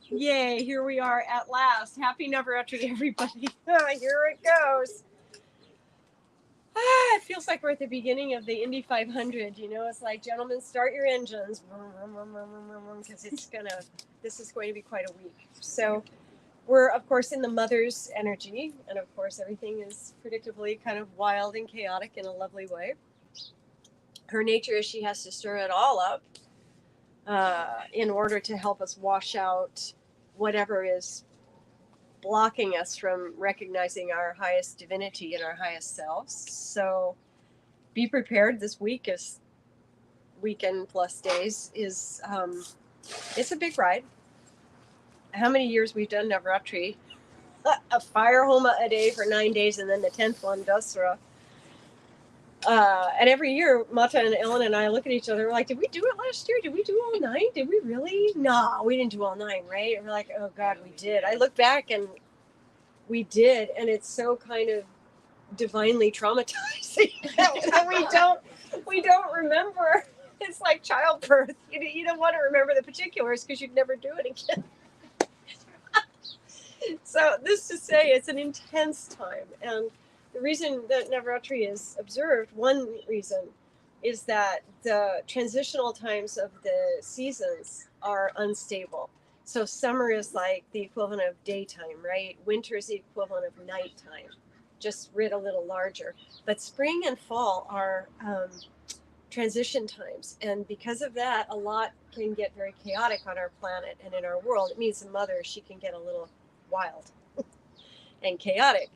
Yay, here we are at last. Happy Navratri, everybody. Here it goes. It feels like we're at the beginning of the Indy 500. You know, it's like, gentlemen, start your engines, because this is going to be quite a week. So we're, of course, in the mother's energy, and of course, everything is predictably kind of wild and chaotic in a lovely way. Her nature is she has to stir it all up in order to help us wash out whatever is blocking us from recognizing our highest divinity and our highest selves. So be prepared. This week is weekend plus days is it's a big ride. How many years we've done Navratri? A fire homa a day for 9 days, and then the 10th one, Dassara. And every year, Mata and Ellen and I look at each other. We're like, did we do it last year? Did we do all 9? Did we really? No, we didn't do all 9, right? And we're like, oh God, we did. I look back and we did, and it's so kind of divinely traumatizing. we don't remember. It's like childbirth. You don't want to remember the particulars because you'd never do it again. So this to say, it's an intense time, and the reason that Navaratri is observed, one reason, is that the transitional times of the seasons are unstable. So summer is like the equivalent of daytime, right? Winter is the equivalent of nighttime, just writ a little larger. But spring and fall are transition times. And because of that, a lot can get very chaotic on our planet and in our world. It means the mother, she can get a little wild and chaotic.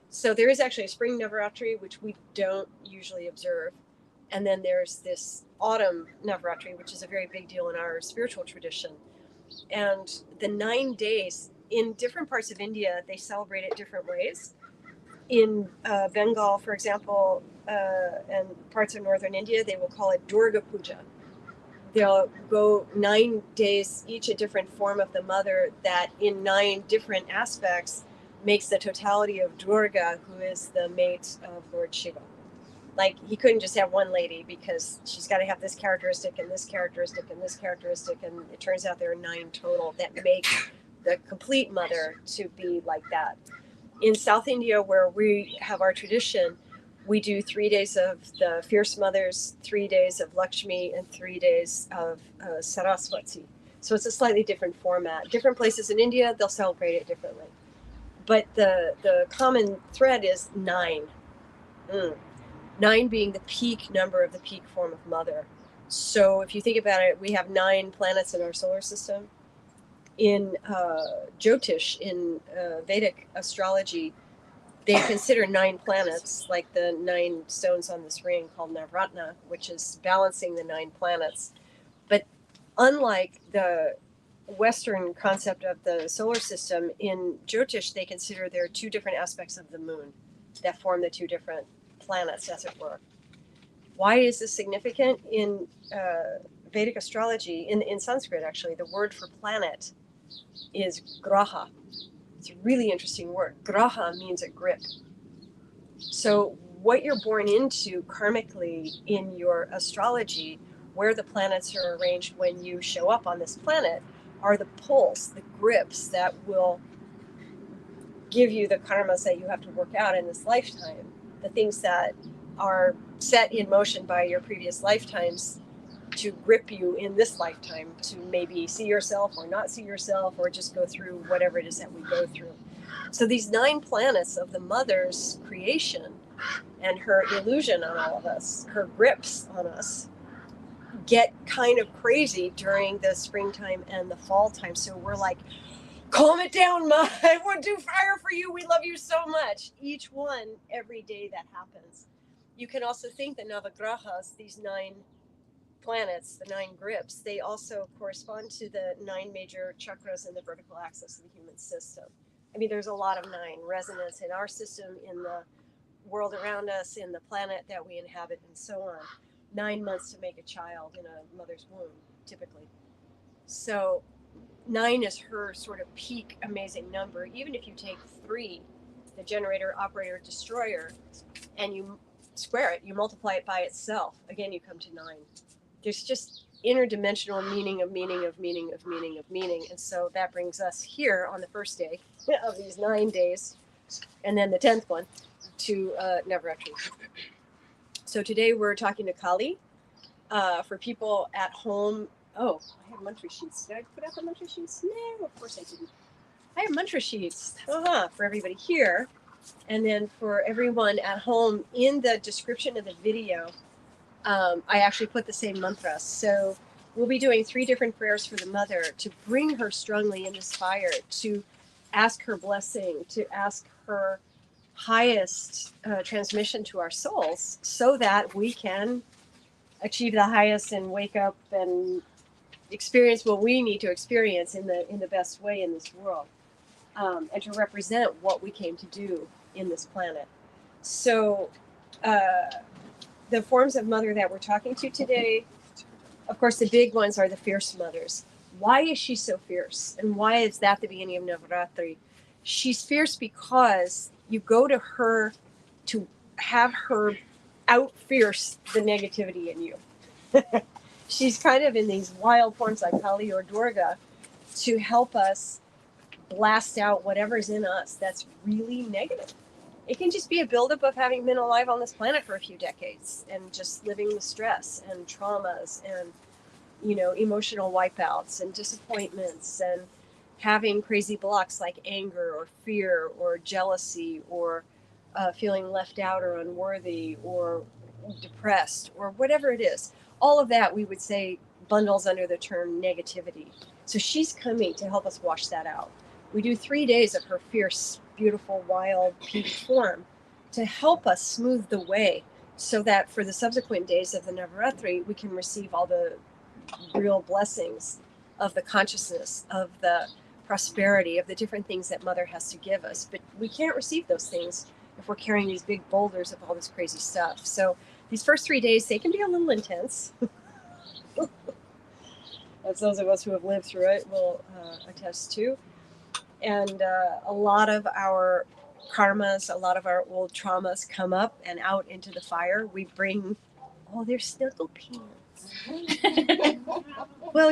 So there is actually a spring Navaratri, which we don't usually observe. And then there's this autumn Navaratri, which is a very big deal in our spiritual tradition. And the 9 days in different parts of India, they celebrate it different ways. In Bengal, for example, and parts of northern India, they will call it Durga Puja. They'll go 9 days, each a different form of the mother that in 9 different aspects makes the totality of Durga, who is the mate of Lord Shiva. Like, he couldn't just have one lady because she's got to have this characteristic and this characteristic and this characteristic, and it turns out there are 9 total that make the complete mother to be like that. In South India, where we have our tradition, we do 3 days of the fierce mothers, 3 days of Lakshmi, and 3 days of Saraswati. So it's a slightly different format. Different places in India, they'll celebrate it differently. But the common thread is 9. 9 being the peak number of the peak form of mother. So if you think about it, we have 9 planets in our solar system. In Jyotish, in Vedic astrology, they consider 9 planets, like the 9 stones on this ring called Navratna, which is balancing the 9 planets. But unlike the Western concept of the solar system, in Jyotish, they consider there are 2 different aspects of the moon that form the 2 different planets, as it were. Why is this significant? In Vedic astrology, in Sanskrit actually, the word for planet is graha. It's a really interesting word. Graha means a grip. So what you're born into karmically in your astrology, where the planets are arranged when you show up on this planet, are the pulls, the grips that will give you the karmas that you have to work out in this lifetime. The things that are set in motion by your previous lifetimes to grip you in this lifetime to maybe see yourself or not see yourself, or just go through whatever it is that we go through. So these 9 planets of the mother's creation and her illusion on all of us, her grips on us, get kind of crazy during the springtime and the fall time. So we're like, calm it down, Ma. I would do fire for you. We love you so much. Each one, every day that happens. You can also think the Navagrahas, these 9 planets, the 9 grips, they also correspond to the 9 major chakras in the vertical axis of the human system. I mean, there's a lot of 9 resonance in our system, in the world around us, in the planet that we inhabit, and so on. 9 months to make a child in a mother's womb, typically. So 9 is her sort of peak amazing number. Even if you take 3, the generator, operator, destroyer, and you square it, you multiply it by itself, again, you come to 9. There's just interdimensional meaning of meaning of meaning of meaning of meaning. And so that brings us here on the first day of these 9 days, and then the 10th one to Navratri. So today we're talking to Kali. For people at home, oh, I have mantra sheets. Did I put out the mantra sheets? No, of course I didn't. I have mantra sheets for everybody here. And then for everyone at home, in the description of the video, I actually put the same mantras. So we'll be doing 3 different prayers for the mother to bring her strongly in this fire, to ask her blessing, to ask her highest transmission to our souls, so that we can achieve the highest and wake up and experience what we need to experience in the best way in this world, and to represent what we came to do in this planet. So the forms of mother that we're talking to today, of course, the big ones are the fierce mothers. Why is she so fierce? And why is that the beginning of Navratri? She's fierce because you go to her to have her out-fierce the negativity in you. She's kind of in these wild forms like Kali or Durga to help us blast out whatever's in us that's really negative. It can just be a buildup of having been alive on this planet for a few decades and just living with stress and traumas and, emotional wipeouts and disappointments and having crazy blocks like anger or fear or jealousy or feeling left out or unworthy or depressed or whatever it is. All of that, we would say, bundles under the term negativity. So she's coming to help us wash that out. We do 3 days of her fierce, beautiful, wild, peak form to help us smooth the way so that for the subsequent days of the Navarathri, we can receive all the real blessings of the consciousness, of the prosperity, of the different things that Mother has to give us. But we can't receive those things if we're carrying these big boulders of all this crazy stuff. So these first 3 days, they can be a little intense. As those of us who have lived through it will attest to. And a lot of our karmas, a lot of our old traumas come up and out into the fire. We bring, their snuggle pants. Well,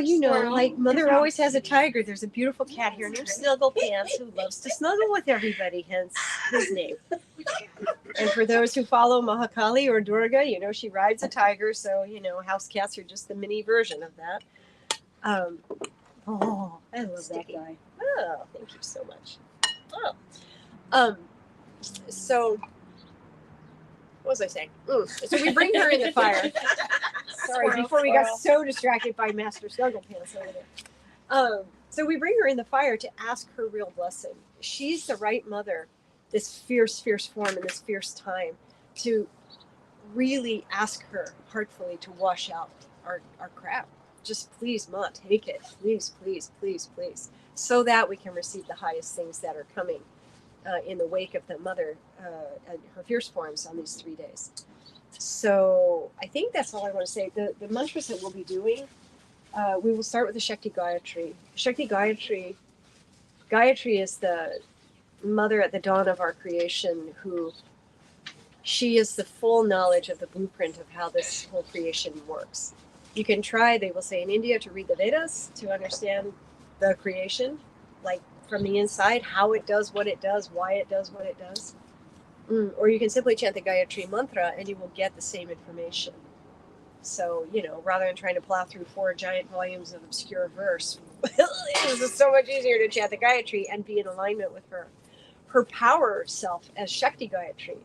like Mother always has a tiger. There's a beautiful cat here named Snuggle Pants who loves to snuggle with everybody, hence his name. And for those who follow Mahakali or Durga, she rides a tiger. So, house cats are just the mini version of that. I love that guy. Oh, thank you so much. So what was I saying? So we bring her in the fire. Sorry, before we got so distracted by Master Snuggle Pants over there. So we bring her in the fire to ask her real blessing. She's the right mother, this fierce, fierce form in this fierce time, to really ask her heartfully to wash out our crap. Just please, Ma, take it. Please, please, please, please. So that we can receive the highest things that are coming in the wake of the Mother and her fierce forms on these 3 days. So I think that's all I want to say. The mantras that we'll be doing, we will start with the Shakti Gayatri. Shakti Gayatri is the Mother at the dawn of our creation, she is the full knowledge of the blueprint of how this whole creation works. You can try, they will say in India, to read the Vedas to understand the creation, like from the inside, how it does what it does, why it does what it does. Or you can simply chant the Gayatri mantra and you will get the same information. So, rather than trying to plow through 4 giant volumes of obscure verse, it is so much easier to chant the Gayatri and be in alignment with her. Her power self as Shakti Gayatri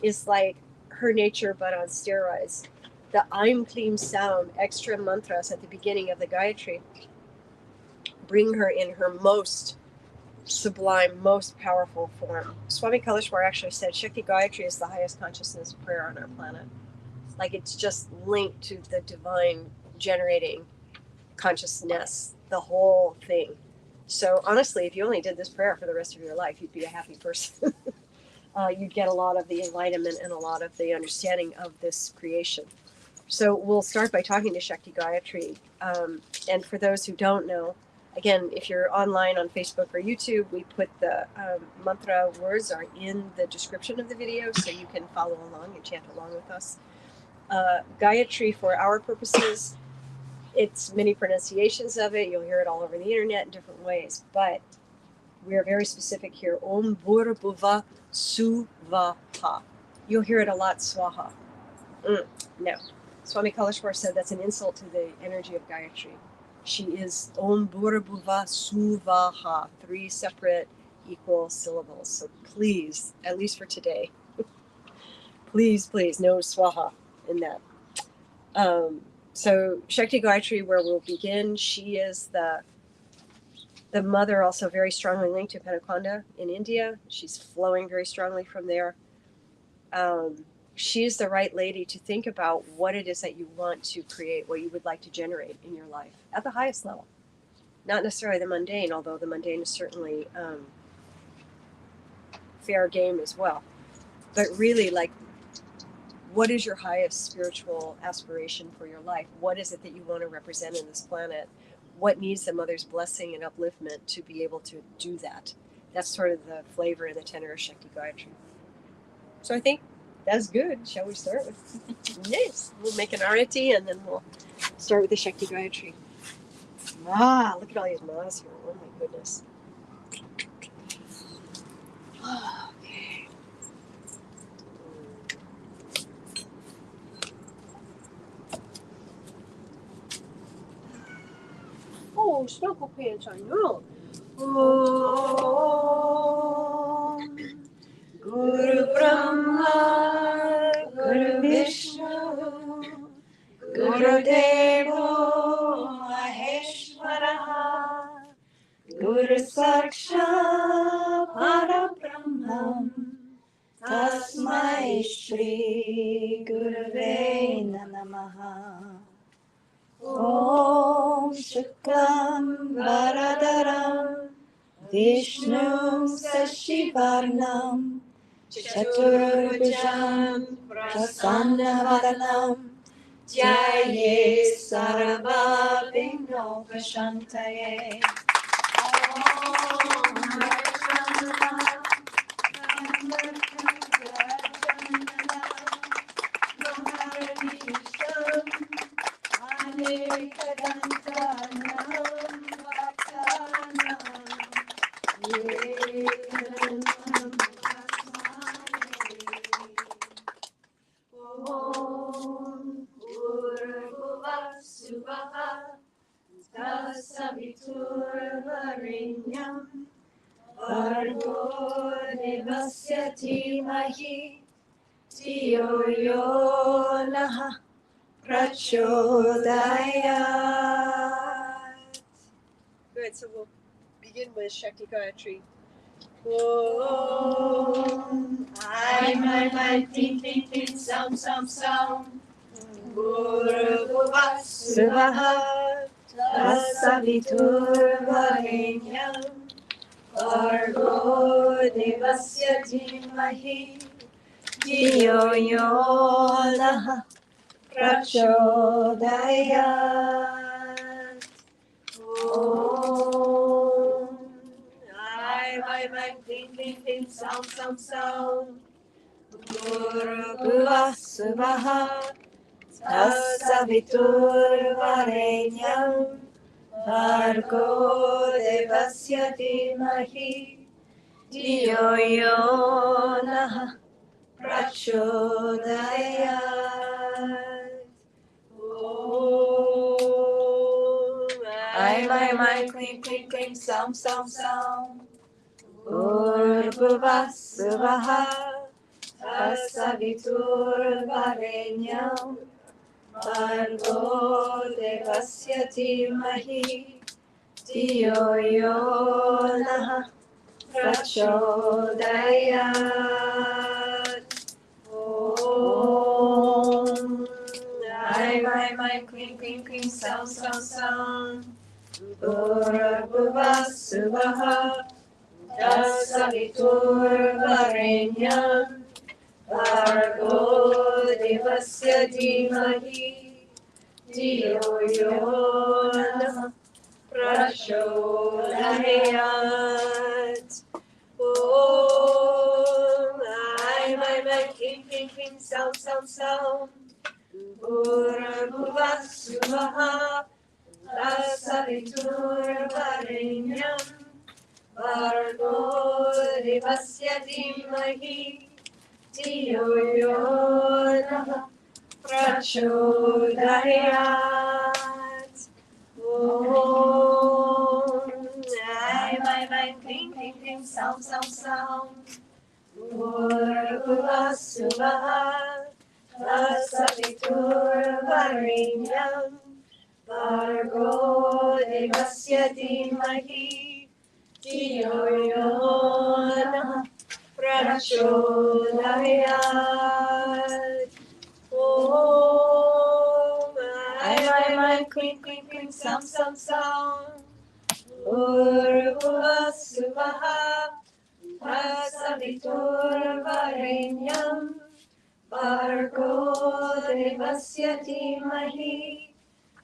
is like her nature but on steroids. The I'm Kleem Saoum extra mantras at the beginning of the Gayatri bring her in her most sublime, most powerful form. Swami Kaleshwar actually said Shakti Gayatri is the highest consciousness prayer on our planet. Like it's just linked to the divine generating consciousness, the whole thing. So honestly, if you only did this prayer for the rest of your life, you'd be a happy person. You'd get a lot of the enlightenment and a lot of the understanding of this creation. So we'll start by talking to Shakti Gayatri. And for those who don't know, again, if you're online on Facebook or YouTube, we put the mantra words are in the description of the video, so you can follow along and chant along with us. Gayatri, for our purposes, It's many pronunciations of it. You'll hear it all over the internet in different ways, but we are very specific here. Om Bhur Bhuva Suvaha. You'll hear it a lot, Swaha. No. Swami Kaleshwar said that's an insult to the energy of Gayatri. She is Om Bhur Bhuva Suvaha. 3 separate equal syllables. So please, at least for today, please, no Swaha in that. So Shakti Gayatri, where we'll begin, she is the mother, also very strongly linked to Panakonda in India. She's flowing very strongly from there. She's the right lady to think about what it is that you want to create, what you would like to generate in your life at the highest level. Not necessarily the mundane, although the mundane is certainly fair game as well. But really, like, what is your highest spiritual aspiration for your life? What is it that you want to represent in this planet? What needs the mother's blessing and upliftment to be able to do that? That's sort of the flavor and the tenor of Shakti Gayatri. So I think that's good. Shall we start with? Yes. We'll make an arati and then we'll start with the Shakti Gayatri. Ah, look at all these mahas here. Oh my goodness. Okay. Oh, snorkel pants on you. Oh, Guru Brahma, Guru Vishnu, Guru Devo Maheshwaraha, Guru Sakshat Parabrahmam, Tasmai Shri Gurave Namaha. Om Shuklam Varadaram Vishnum Sashivarnam Chaturbhujam Prasannavadanam Jyaye Sarvabhinopashantaye. Tas-savitur Varey-nyam Bhargo Dey-vasya dhimahi Dhiyo yo nah Pracho Die-yat. Good, so we'll begin with Shakti Gayatri. Om I, Ting, Ting, Ting, Saum, Bhur, Bhuva, Svaha, Tas-savitur Varey-nyam, Bhargo Dey-vasya dhimahi, Dhiyo yo nah Pracho Die-yat. Om I, Ting, Ting, Ting, Saum, Bhur, Bhuva, Svaha, Tas-savitur Varey-nyam, Bhargo Dey-vasya dhimahi, Dhiyo yo nah Pracho Die-yat. Om I, Kleem, Kleem, Kleem, Saoum, Bhur, Bhuva, Svaha, Tas-savitur Varey-nyam, Bhargo Dey-vasya dhimahi, Dhiyo yo nah Pracho Die-yat. Om I, Kleem, Kleem, Kleem, Saoum, Bhur, Bhuva, Svaha, Tas-savitur Varey-nyam, Bhargo Dey-vasya dhimahi, Dhiyo yo nah Pracho Die-yat. Om I, Kleem, Kleem, Saoum, Bhur, Bhuva, Svaha, Tas-savitur Varey-nyam Bhargo Dey-vasya dhimahi Dhiyo yo nah Prachodayat. Om Ai Kleem Kleem Kleem Saoum Saoum Saoum Bhur Suvah Tas-savitur Varey-nyam Bhargo Dey-vasya dhimahi Dhiyo yo nah Prachodayat. Om Ai Kleem Kleem Kleem Saoum Saoum Saoum Bhur Suvah Tas-savitur Varey-nyam Bhargo Dey-vasya dhimahi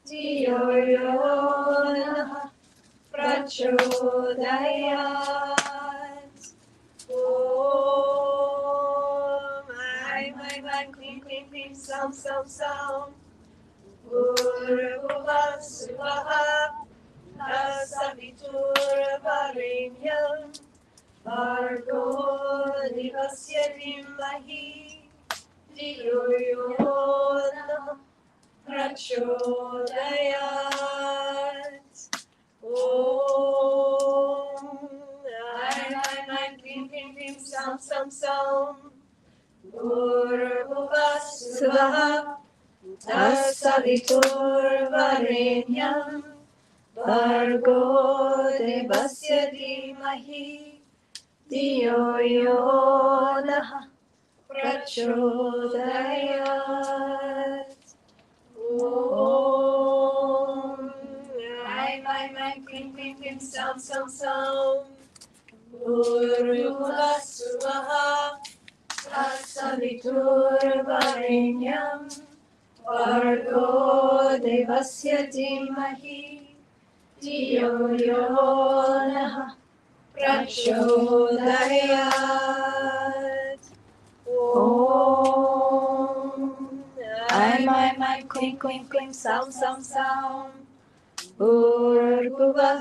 Dhiyo yo nah Prachodayat. Om Ai Kleem Kleem Kleem Saoum Saoum Saoum Bhur Suvah Tas-savitur Varey-nyam Bhargo Dey-vasya dhimahi Dhiyo yo nah Prachodayat. Om Ai Kleem Kleem Kleem Saoum Saoum Saoum Bhur Suvah Tas-savitur Varey-nyam Bhargo Dey-vasya dhimahi Dhiyo yo nah Prachodayat. Om Ai Kleem Kleem Kleem Saoum Saoum Saoum Bhur Suvah Tas-savitur Varey-nyam Bhargo Dey-vasya dhimahi Dhiyo yo nah Prachodayat. Om Ai Kleem Kleem Kleem Saoum Saoum Saoum Bhur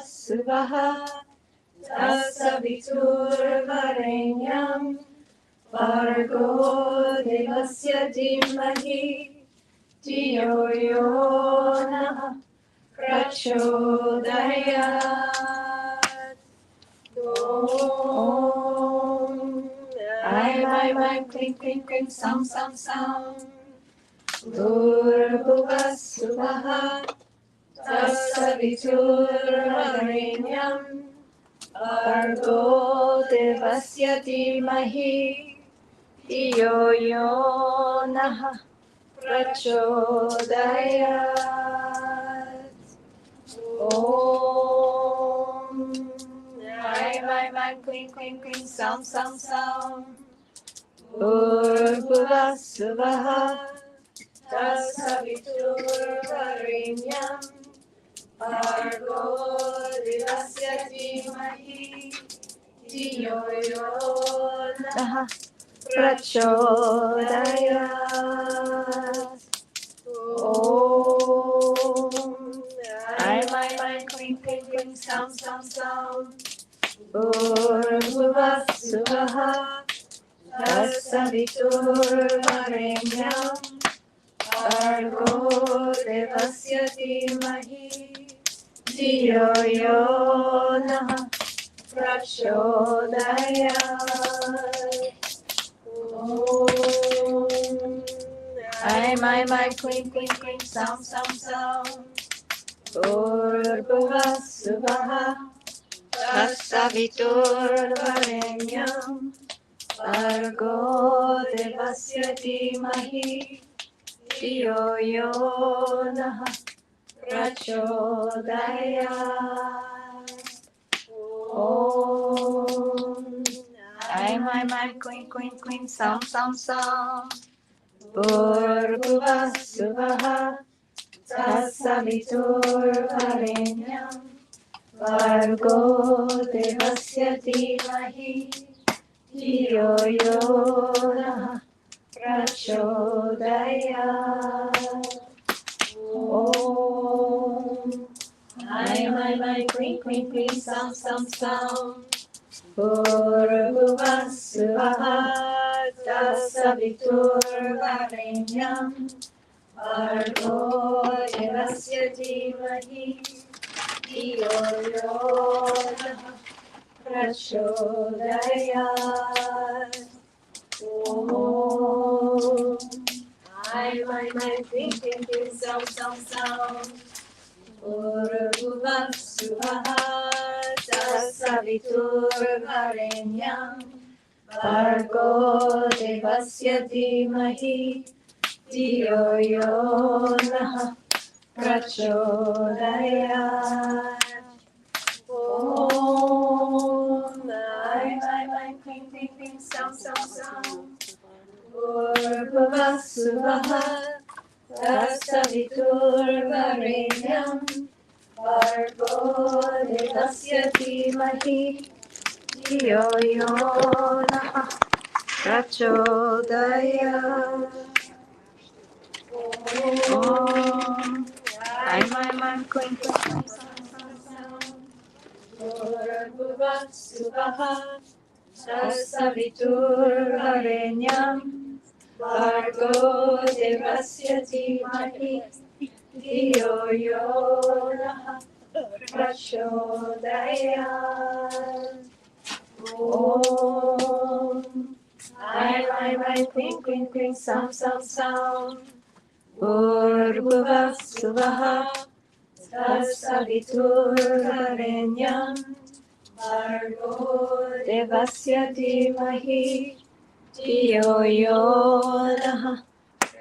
Suvah Tas-savitur Varey-nyam Bhargo Dey-vasya dhimahi Dhiyo yo nah Prachodayat. Om Ai Kleem Kleem Kleem Saoum Saoum Saoum Bhur Suvah Tas-savitur Varey-nyam Bhargo Dey-vasya dhimahi Dhiyo yo nah Prachodayat. Om Ai Kleem Kleem Kleem Saoum Saoum Saoum Bhur Suvah Tas-savitur Varey-nyam Bhargo Dey-vasya dhimahi Dhiyo yo nah Prachodayat. Om Ai Kleem Kleem Kleem Saoum Saoum Saoum Bhur Suvah Tas-savitur Varey-nyam Bhargo Dey-vasya dhimahi Dhiyo yo nah Prachodayat. Om Ai Kleem Kleem Kleem Saoum Saoum Saoum Bhur Suvah Tas-savitur Varey-nyam Bhargo Dey-vasya dhimahi Dhiyo yo nah Prachodayat. Om Ai Kleem Kleem Kleem Saoum Saoum Saoum Bhur Suvah Tas-savitur Varey-nyam Bhargo Dey-vasya dhimahi Dhiyo yo nah Prachodayat. Om my, Kleem, Kleem, Kleem, Saoum, Saoum, Saoum. Bhur-Bhuva Swaha, Tas-savitur Varey-nyam, Bhargo Dey-vasya dhimahi, Diyo yo nah prachodayat. Om. I, my, Kleem, Kleem, Kleem, Saoum, Saoum, Saoum. Bhur-Bhuva Swaha, Tas-savitur Varey-nyam, Bhargo Dey-vasya dhimahi, Diyo yo nah prachodayat. Om. I, my, Kleem, Kleem, Kleem, Saoum, Saoum, Saoum. Bhur-Bhuva Swaha, Tas-savitur Varey-nyam, Bhargo Dey-vasya dhimahi, Diyo yo nah prachodayat. Om. I, my, Kleem, Kleem, Bhur-Bhuva Swaha, Tas-savitur Varey-nyam, Bhargo Dey-vasya dhimahi, Diyo yo nah prachodayat. Om. I, my, Kleem, Kleem, Kleem, Saoum, Saoum, Saoum. Bhur-Bhuva Swaha, Tas-savitur Varey-nyam, Bhargo Dey-vasya dhimahi, Diyo yo nah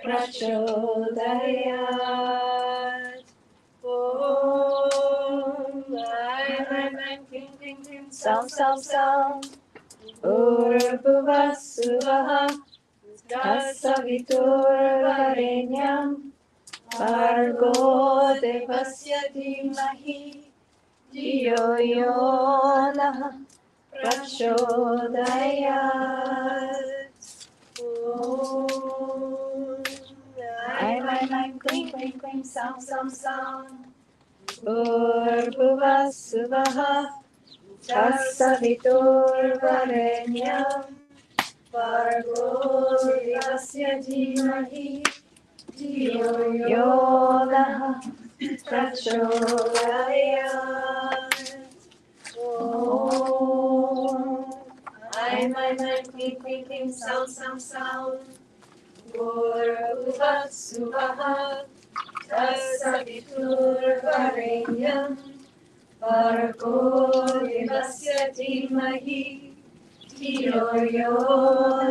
prachodayat. Om. I, my, Kleem, Kleem, Kleem, Saoum, Saoum, Saoum. Bhur-Bhuva Swaha, Tas-savitur Varey-nyam, Bhargo Dey-vasya dhimahi, Diyo yo nah prachodayat. Om. I, my, Kleem, Kleem, Kleem, Saoum, Saoum, Saoum. Bhur-Bhuva Swaha, Tas-savitur Varey-nyam, Bhargo Dey-vasya dhimahi, Diyo yo nah prachodayat. Om. I, my, Kleem, Kleem, Kleem, Saoum, Saoum, Saoum. Bhur-Bhuva Swaha, Tas-savitur Varey-nyam, Bhargo Dey-vasya dhimahi, Diyo yo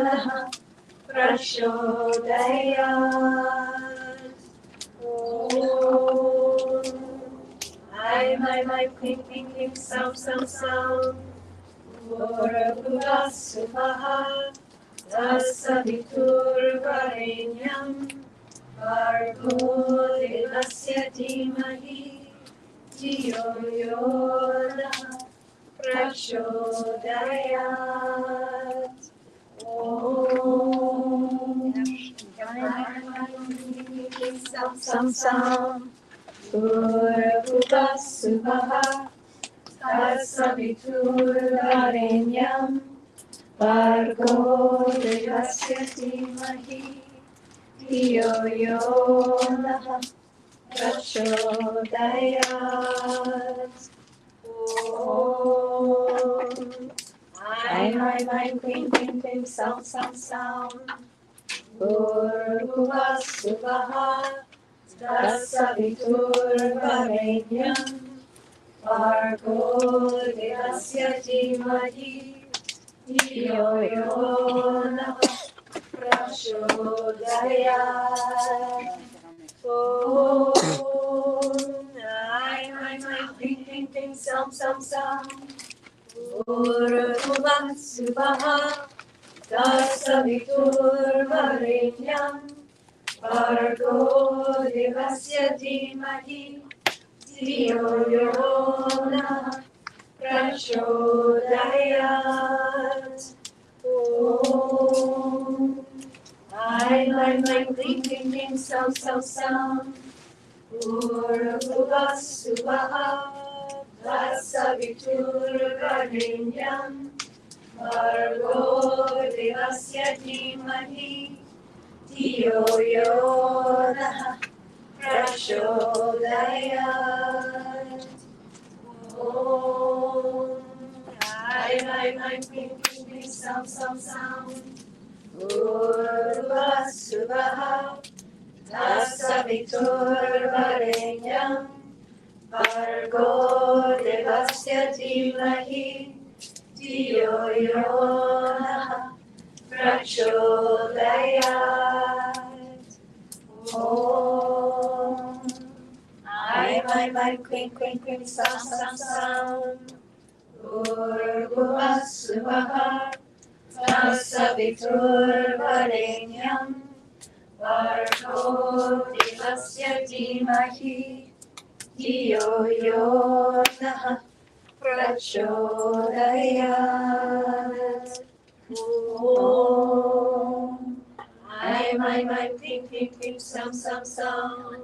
nah prachodayat. Om. I, my, Kleem, Kleem, Kleem, Saoum, Saoum, Saoum. Bhur-Bhuva Swaha, Tas-savitur Varey-nyam, Bhargo Dey-vasya dhimahi, Diyo yo nah prachodayat. Om. Saoum, Saoum. Bhur-Bhuva Swaha, Tas-savitur Varey-nyam, Bhargo Dey-vasya dhimahi, Diyo yo nah prachodayat. Om. I, my, Kleem, Kleem, Kleem, Saoum, Saoum, Saoum. Bhur-Bhuva Swaha, Tas-savitur Varey-nyam, Bhargo Dey-vasya dhimahi, Diyo yo nah prachodayat. Om. I, my, Kleem, Kleem, Kleem, Saoum, Saoum, Saoum. Bhur-Bhuva Swaha, Tas-savitur Varey-nyam, Bhargo Dey-vasya dhimahi, Diyo yo nah prachodayat. Om. I, my, Kleem, Kleem, Kleem, Saoum, Saoum, Saoum. Bhur-Bhuva Swaha, Tas-savitur Varey-nyam. Bhargo Dey-vasya dhimahi. Dio yo nah prachodayat. Om. Aim, Kleem, Kleem, Saoum. Bhur-svah-svah. Tas-savitur Varey-nyam. Bhargo Dey-vasya dhimahi. Dio yo nah prachodayat. Om. Aim, Kleem, Kleem, Saoum. Bhur-svah-svah. Tas-savitur Varey-nyam. Bhargo Dey-vasya dhimahi. Dio yo nah prachodayat. Om. Aim, Kleem, Kleem, Saoum.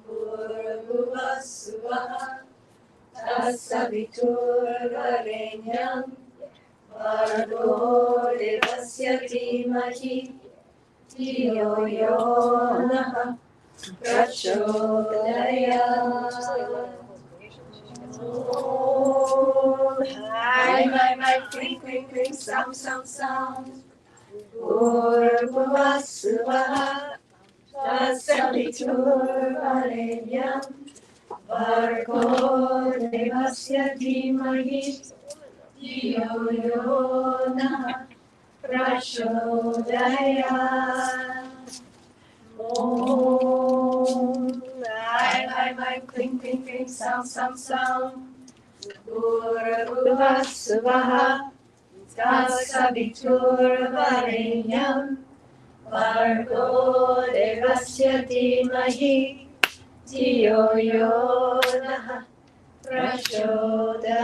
Bhur-svah-svah. Tas-savitur Varey-nyam. Bhargo Dey-vasya dhimahi. Dio yo nah prachodayat. Om. Aim, Kleem, Kleem, Saoum. Bhur-svah-svah. Tas-savitur Varey-nyam. Bhargo Dey-vasya dhimahi. Dio yo nah prachodayat. Om. Aim, Kleem, Kleem, Saoum. Bhur-svah-svah. Tas-savitur Varey-nyam. Bhargo Dey-vasya dhimahi. Dio yo nah prachodayat.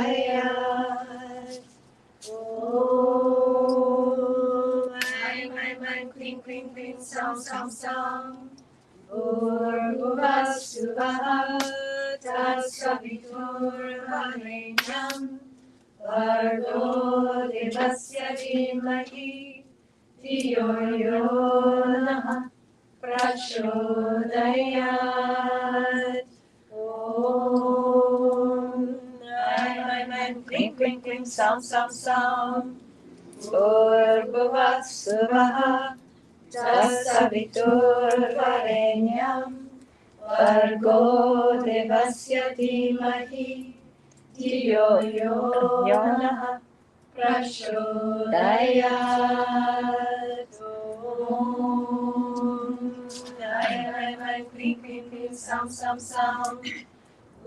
Om. Aim, Kleem, Kleem, Saoum. Bhur-svah-svah. Tas-savitur Varey-nyam. Bhargo Dey-vasya dhimahi. Dio yo nah prachodayat. Om. Aim, Kleem, Kleem, Saoum. Bhur-svah-svah. Tas-savitur Varey-nyam. Bhargo Dey-vasya dhimahi. Dio yo nah prachodayat. Om. Aim, Kleem, Kleem, Saoum.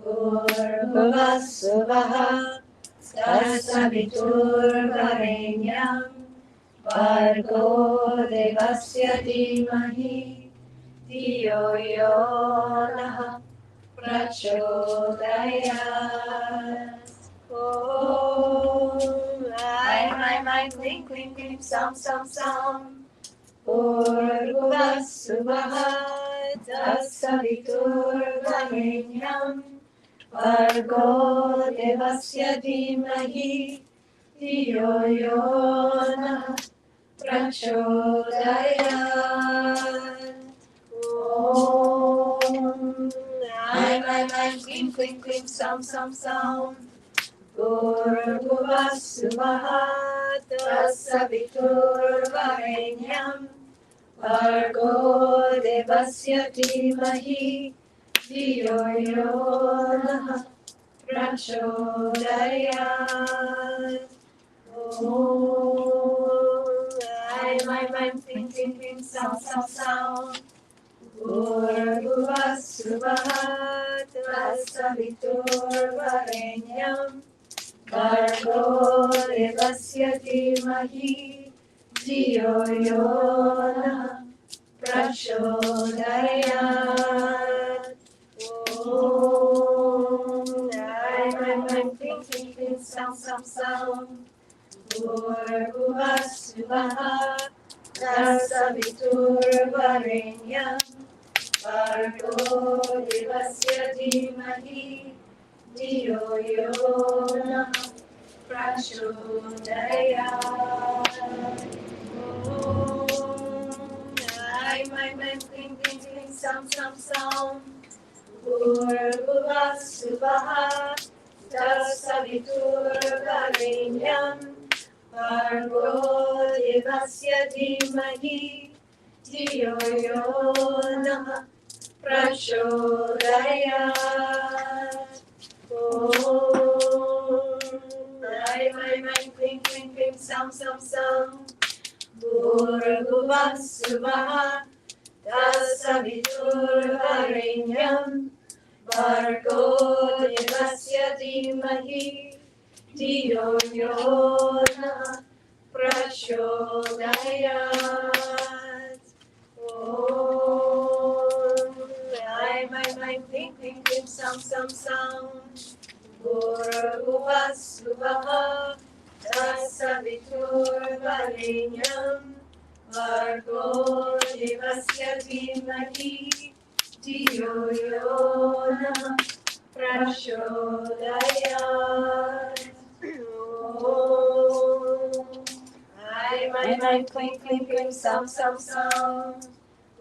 Bhur-svah-svah. Tas-savitur Varey-nyam. Bhargo Dey-vasya dhimahi. Dio yo nah prachodayat. Om. Aim, Kleem, Kleem, Saoum. Bhur-svah-svah. Tas-savitur Varey-nyam. Bhargo Dey-vasya dhimahi. Dio yo nah prachodayat. Om. Aim, Kleem, Kleem, Saoum. Bhur-svah-svah. Tas-savitur Varey-nyam. Bhargo Dey-vasya dhimahi. Dio yo nah prachodayat. Om. Aim, Kleem, Kleem, Saoum. Bhur-svah-svah. Tas-savitur Varey-nyam. Bhargo Dey-vasya dhimahi. Dio yo nah prachodayat. Om. Aim, Kleem, Kleem, Saoum. Bhur-svah-svah. Tas-savitur Varey-nyam. Bhargo Dey-vasya dhimahi. Diyo yo na prachodayat. Om Ai Kling Kling Kling Saum Bhur Suvah Tas-savitur Varey-nyam Bhargo Dey-vasya dhimahi Diyo yo na prachodayat. Om Ai Kling Kling Kling Saum Bhur Suvah Tas-savitur Varey-nyam Bhargo Dey-vasya dhimahi Diyo yo na prachodayat. Om Ai Kling Kling Kling Saum Bhur Suvah Tas-savitur Varey-nyam Bhargo Dey-vasya dhimahi Diyo yo na prachodayat. Om Ai Kling Kling Kling Saum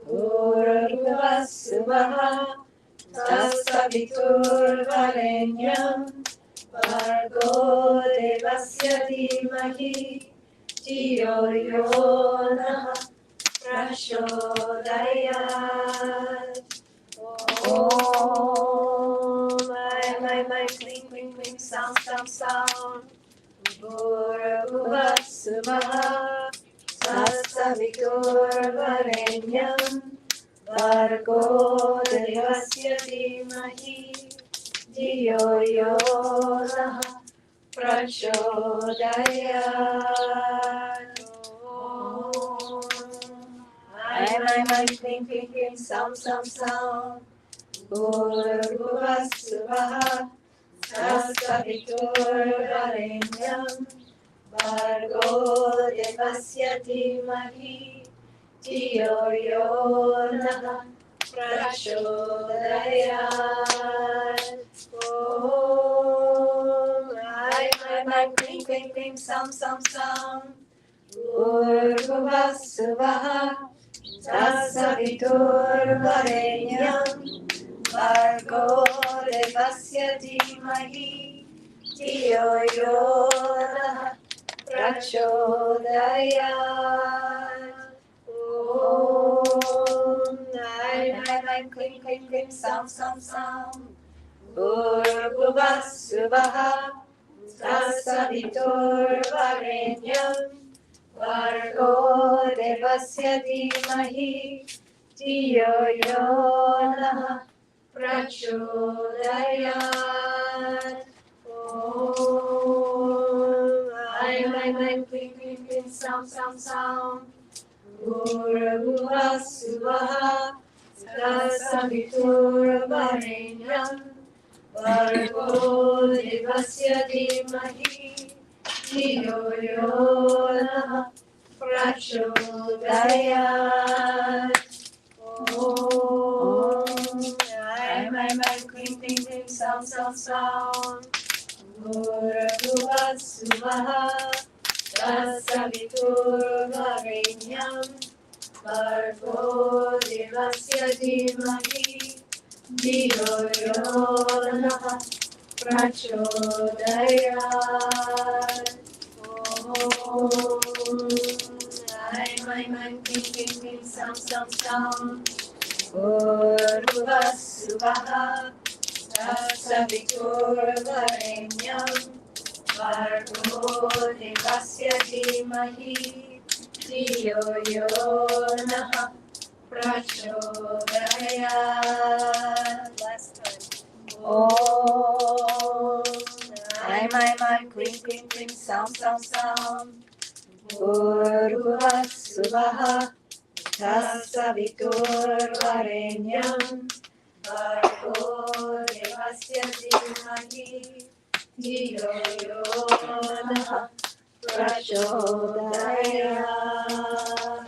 Bhur Suvah Tas-savitur Varey-nyam Bhargo Dey-vasya dhimahi Diyo yo na prachodayat. Om Ai Kling Kling Kling Saum Bhur Suvah Tas-savitur Varey-nyam Bhargo Dey-vasya dhimahi Diyo yo na prachodayat. Ai Kling Kling Kling Saum Bhur Suvah Tas-savitur Varey-nyam Bhargo Dey-vasya dhimahi Diyo yo na prachodayat. Om Ai Kling Kling Kling Saum Bhur Suvah Tas-savitur Varey-nyam Bhargo Dey-vasya dhimahi Diyo yo na prachodayat. Om Ai Kling Kling Kling Saum Bhur Suvah Tas-savitur Varey-nyam Bhargo Dey-vasya dhimahi Diyo yo na prachodayat. Om Ai Kling Kling Kling Saum Bhur Suvah Tas-savitur Varey-nyam Bhargo Dey-vasya dhimahi Diyo yo na prachodayat. Om Ai Kling Kling Kling Saum Bhur Suvah Tas-savitur Varey-nyam Bhargo Dey-vasya dhimahi Diyo yo na prachodayat. Om Ai Kling Kling Kling Saum Bhur Suvah Tas-savitur Varey-nyam Bhargo Dey-vasya dhimahi Diyo yo na prachodayat. Last time. Om Ai Kling Kling Kling Saum Bhur Suvah Tas-savitur Varey-nyam Bhargo Dey-vasya dhimahi Diyo yo na prachodayat.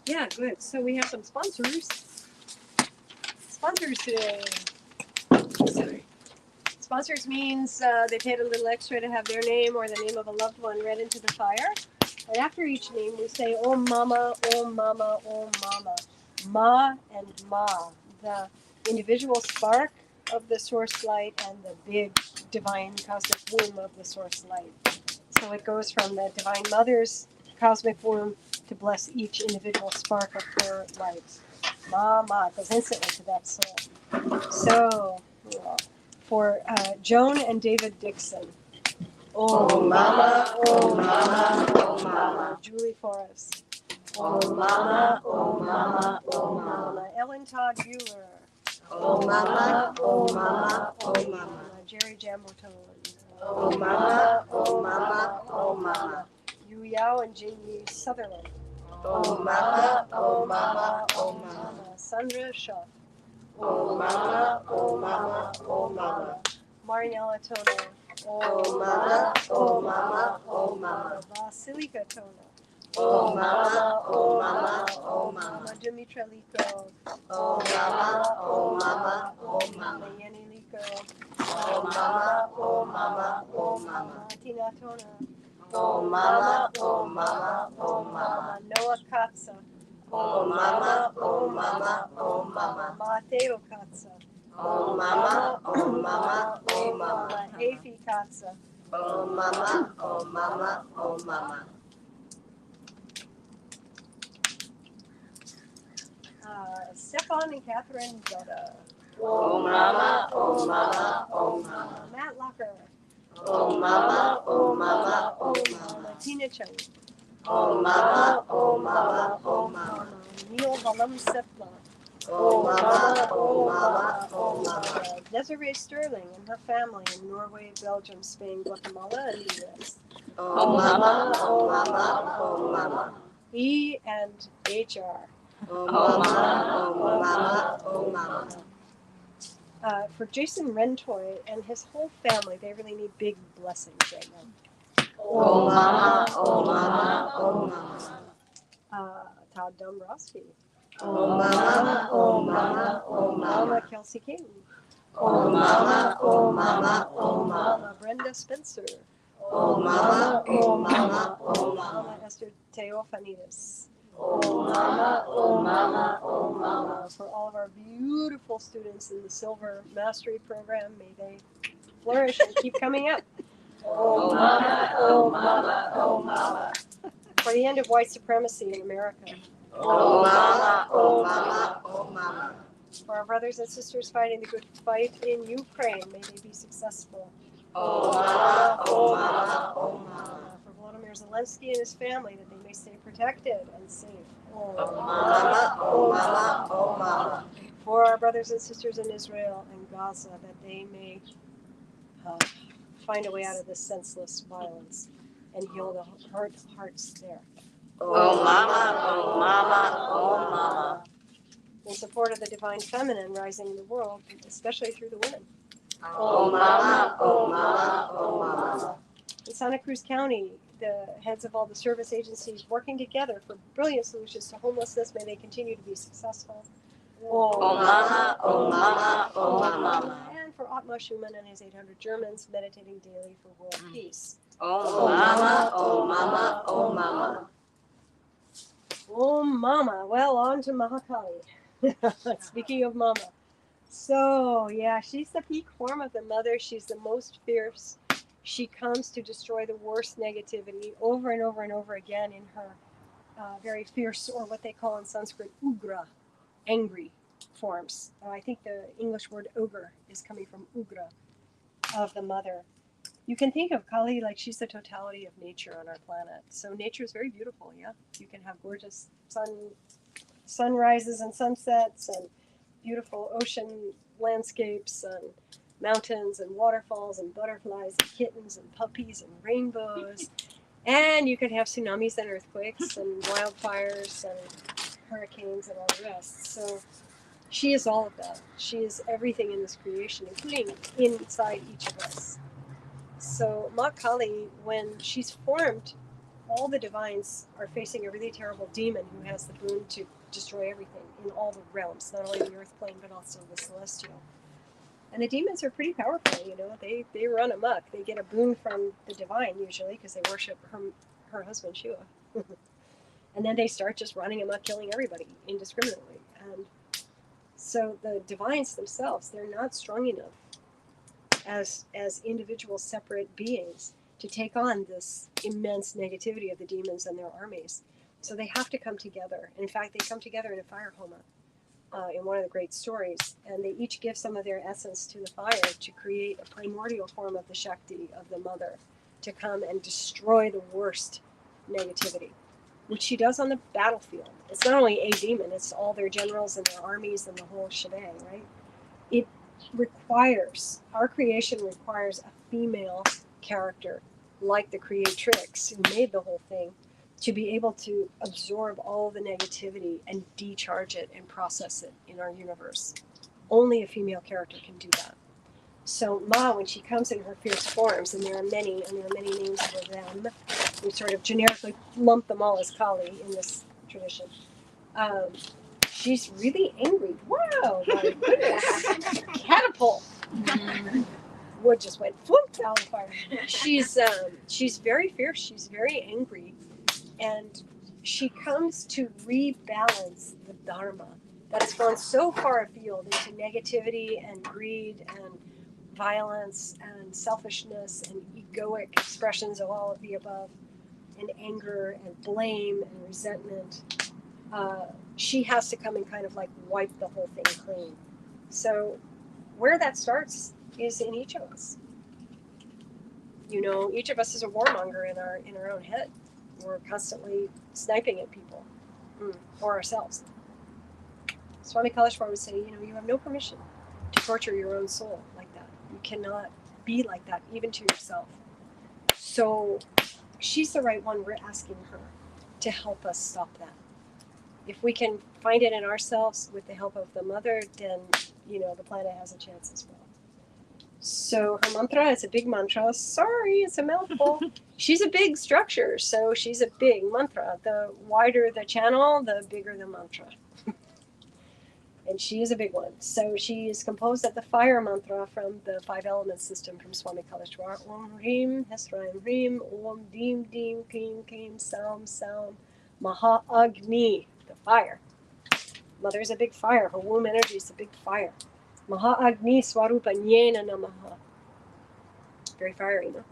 Yeah, good. So we have some sponsors. Sponsors today. Sorry. Sponsors means they paid a little extra to have their name or the name of a loved one read into the fire. And after each name, we say, "Oh Mama, oh Mama, oh Mama." Ma and Ma, the individual spark of the source light and the big divine cosmic womb of the source light. So it goes from the Divine Mother's cosmic womb to bless each individual spark of her light. Ma, Ma, it goes instantly to that soul. So, for Joan and David Dixon. Oh Mama, oh Mama, oh Mama. Julie Forrest. Oh Mama, oh Mama, oh Mama. Mama. Ellen Todd Bueller. Oh Mama, oh Mama, oh Mama. Jerry Jambotone. Oh Mama, oh Mama, oh Mama. Yu Yao and Jamie Sutherland. Oh Mama, oh Mama, oh Mama. Sandra Shaw. Oh Mama, oh Mama, oh Mama. Marinella Tono. Oh Mama, oh Mama, oh Mama. Vasilika Tono. Oh Mama, oh Mama, oh Mama. Dimitra Liko. Oh Mama, oh Mama, oh Mama. Yeni Liko. Oh Mama, oh Mama, oh Mama. Tina Tona. Oh Mama, oh Mama, oh Mama. Noah Katsa. Oh Mama, oh Mama, oh Mama. Mateo Katsa. Oh Mama, oh Mama, oh Mama. Afi Katsa. Oh Mama, oh Mama, oh Mama. Stefan and Catherine Dutta. Oh Mama, oh Mama, oh Mama. Matt Locker. Oh Mama, oh Mama, oh Mama. Tina Chung. Oh Mama, oh Mama, oh Mama. Neil Balam Sepla. Oh Mama, oh Mama, oh Mama. Desiree Sterling and her family in Norway, Belgium, Spain, Guatemala, and the US. Oh Mama, oh Mama, oh Mama. E and HR. Oh Mama, oh Mama, oh Mama. For Jason Rentoy and his whole family, they really need big blessings right now. Oh Mama, oh Mama, oh Mama. Todd Dombrowski. Oh Mama, oh Mama, oh Mama. Kelsey King. Oh Mama, oh Mama, oh Mama. Brenda Spencer. Oh Mama, oh Mama, oh Mama. Esther Theophanides. Oh Mama, oh Mama, oh Mama. For all of our beautiful students in the Silver Mastery Program, may they flourish and keep coming up. Oh Mama, oh Mama, oh Mama. For the end of white supremacy in America. Oh Mama, oh Mama, oh Mama. For our brothers and sisters fighting the good fight in Ukraine, may they be successful. Oh Mama, oh Mama, oh Mama. For Volodymyr Zelensky and his family, that they may stay protected and safe. Oh Mama, oh Mama, oh Mama. For our brothers and sisters in Israel and Gaza, that they may find a way out of this senseless violence and heal the hearts there. Oh Mama, oh Mama, oh Mama. In support of the divine feminine rising in the world, especially through the women. Oh Mama, oh Mama, oh Mama. In Santa Cruz County, the heads of all the service agencies working together for brilliant solutions to homelessness, may they continue to be successful. Oh Mama, oh Mama, oh Mama. And for Ottmar Schumann and his 800 Germans meditating daily for world peace. Oh Mama, oh Mama, oh Mama. Oh Mama, well, on to Mahakali. Speaking of Mama. So, yeah, she's the peak form of the mother. She's the most fierce. She comes to destroy the worst negativity over and over and over again in her very fierce, or what they call in Sanskrit, ugra, angry forms. I think the English word ogre is coming from ugra, of the mother. You can think of Kali like she's the totality of nature on our planet. So nature is very beautiful, yeah? You can have gorgeous sunrises and sunsets and beautiful ocean landscapes and mountains and waterfalls and butterflies and kittens and puppies and rainbows. And you could have tsunamis and earthquakes and wildfires and hurricanes and all the rest. So she is all of that. She is everything in this creation, including inside each of us. So Mahakali, when she's formed all the divines are facing a really terrible demon who has the boon to destroy everything in all the realms, not only the earth plane, but also the celestial. And the demons are pretty powerful, you know. They run amok. They get a boon from the divine, usually, because they worship her husband, Shiva. And then they start just running amok, killing everybody indiscriminately. And so the divines themselves, they're not strong enough as individual separate beings to take on this immense negativity of the demons and their armies. So they have to come together. In fact, they come together in a fire homa in one of the great stories, and they each give some of their essence to the fire to create a primordial form of the Shakti, of the mother, to come and destroy the worst negativity, which she does on the battlefield. It's not only a demon, it's all their generals and their armies and the whole shebang, right? It requires, our creation requires a female character like the creatrix who made the whole thing to be able to absorb all the negativity and decharge it and process it in our universe. Only a female character can do that. So Ma, when she comes in her fierce forms, and there are many names for them, we sort of generically lump them all as Kali in this tradition. She's really angry. Wow, my goodness. Catapult. Wood just went floop down the fire. She's very fierce. She's very angry. And she comes to rebalance the Dharma that has gone so far afield into negativity and greed and violence and selfishness and egoic expressions of all of the above, and anger and blame and resentment. She has to come and kind of like wipe the whole thing clean. So where that starts is in each of us. You know, each of us is a warmonger in our own head. We're constantly sniping at people or ourselves. Swami Kaleshwar would say, you know, you have no permission to torture your own soul like that. You cannot be like that, even to yourself. So she's the right one. We're asking her to help us stop that. If we can find it in ourselves with the help of the mother, then, you know, the planet has a chance as well. So her mantra is a big mantra. Sorry, it's a mouthful. She's a big structure, so she's a big mantra. The wider the channel, the bigger the mantra. And she is a big one. So she is composed of the fire mantra from the 5 element system from Swami Kaleshwar. Om hreem, hessraim, hreem. Om dheem, dheem, kleem, kleem, Saoum, Saoum. Mahakali, the fire. Mother is a big fire. Her womb energy is a big fire. Mahakali swarupa nyena namaha. Very fiery, no?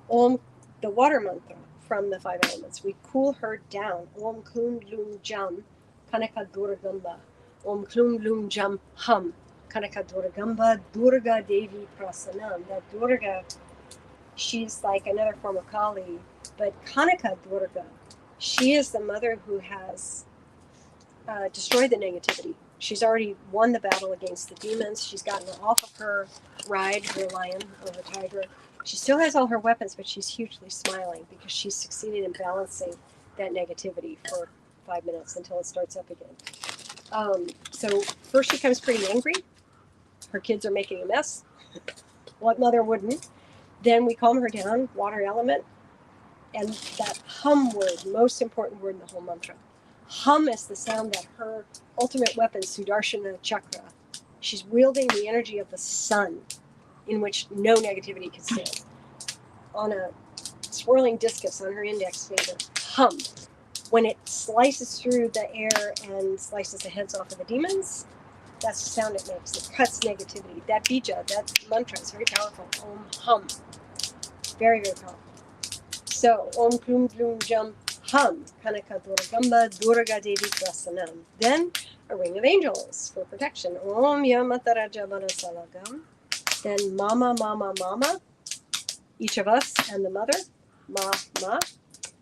Om, the water mantra from the 5 elements. We cool her down. Om klum lum jam Kanaka-Durgamba. Om klum lum jam hum Kanaka-Durgamba Durga Devi Prasanam. That Durga, she's like another form of Kali, but Kanaka-Durga, she is the mother who has destroyed the negativity. She's already won the battle against the demons. She's gotten off of her ride, her lion or her tiger. She still has all her weapons, but she's hugely smiling because she's succeeded in balancing that negativity for 5 minutes until it starts up again. So first she comes pretty angry. Her kids are making a mess. What mother wouldn't? Then we calm her down, water element, and that hum word, most important word in the whole mantra. Hum is the sound that her ultimate weapon, Sudarshana Chakra, she's wielding the energy of the sun, in which no negativity can stand, on a swirling discus on her index finger. Hum. When it slices through the air and slices the heads off of the demons, that's the sound it makes. It cuts negativity. That bija, that mantra is very powerful. Om hum. Very, very powerful. So, Om klum klum jam hum. Kanaka-Durgamba Durga Devi Prasanam. Then a ring of angels for protection. Om Yamataraja Manasalagam. Then mama, mama, mama. Each of us and the mother. Ma, ma.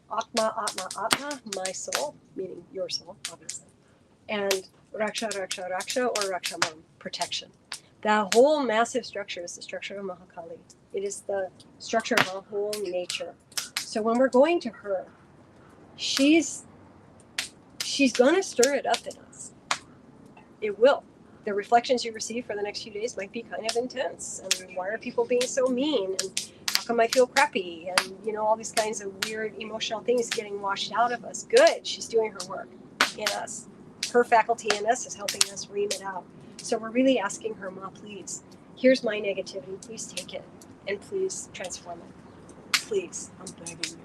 Atma, atma, atma. My soul, meaning your soul, obviously. And Raksha, Raksha, Raksha, or Rakshamam, protection. That whole massive structure is the structure of Mahakali. It is the structure of our whole nature. So when we're going to her, she's going to stir it up in us. It will. The reflections you receive for the next few days might be kind of intense. And why are people being so mean? And how come I feel crappy? And, you know, all these kinds of weird emotional things getting washed out of us. Good. She's doing her work in us. Her faculty in us is helping us ream it out. So we're really asking her, Ma, please, here's my negativity. Please take it and please transform it. Please, I'm begging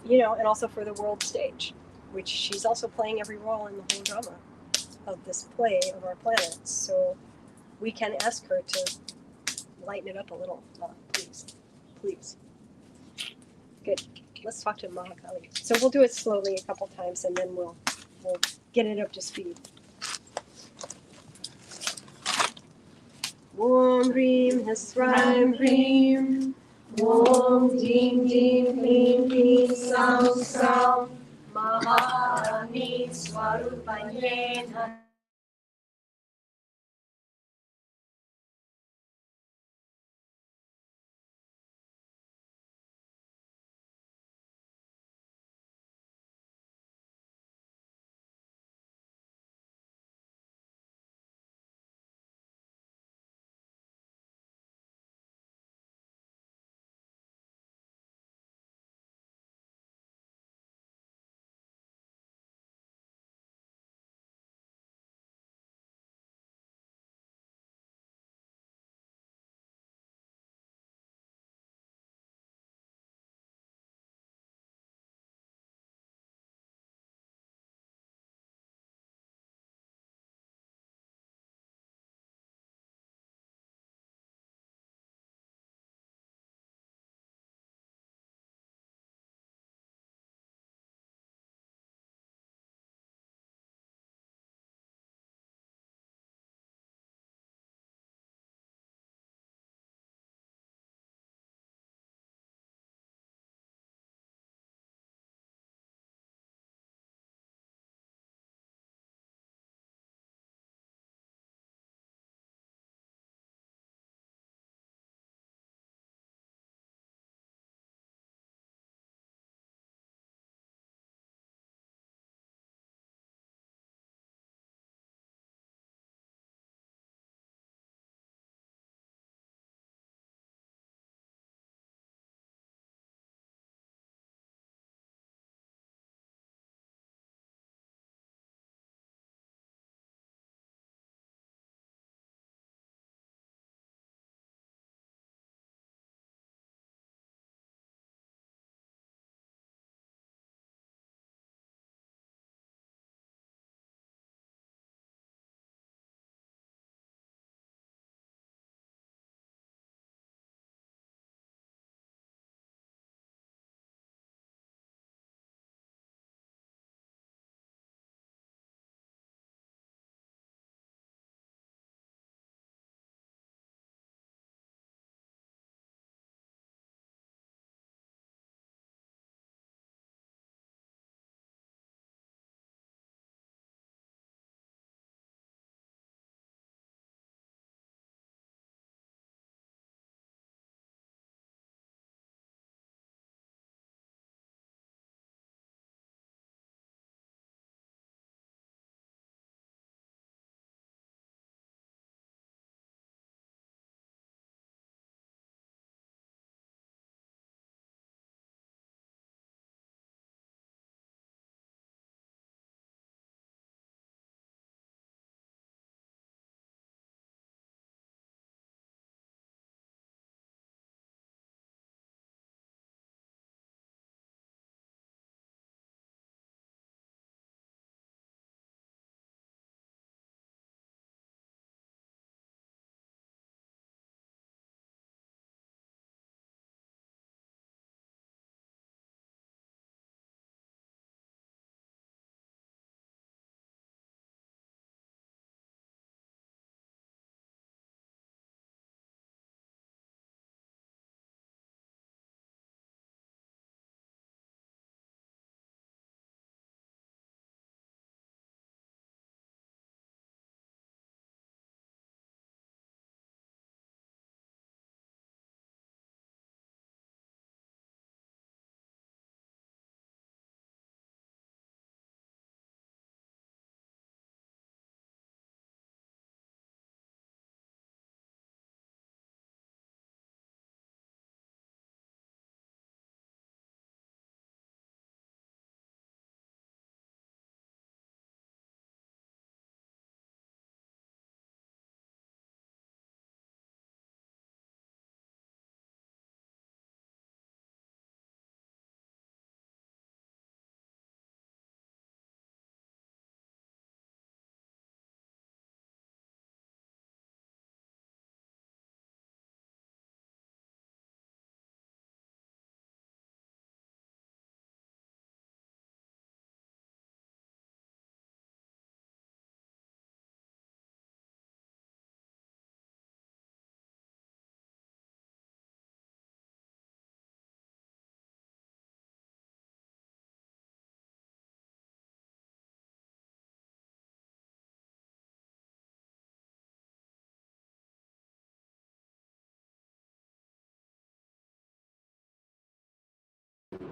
you. You know, and also for the world stage, which she's also playing every role in the whole drama of this play of our planet. So we can ask her to lighten it up a little. Please, please. Good. Let's talk to Mahakali. So we'll do it slowly a couple times, and then we'll get it up to speed. Om hreem hessraim hreem. Om dheem dheem hreem hreem Saoum Saoum. Mahakali Swarupanyena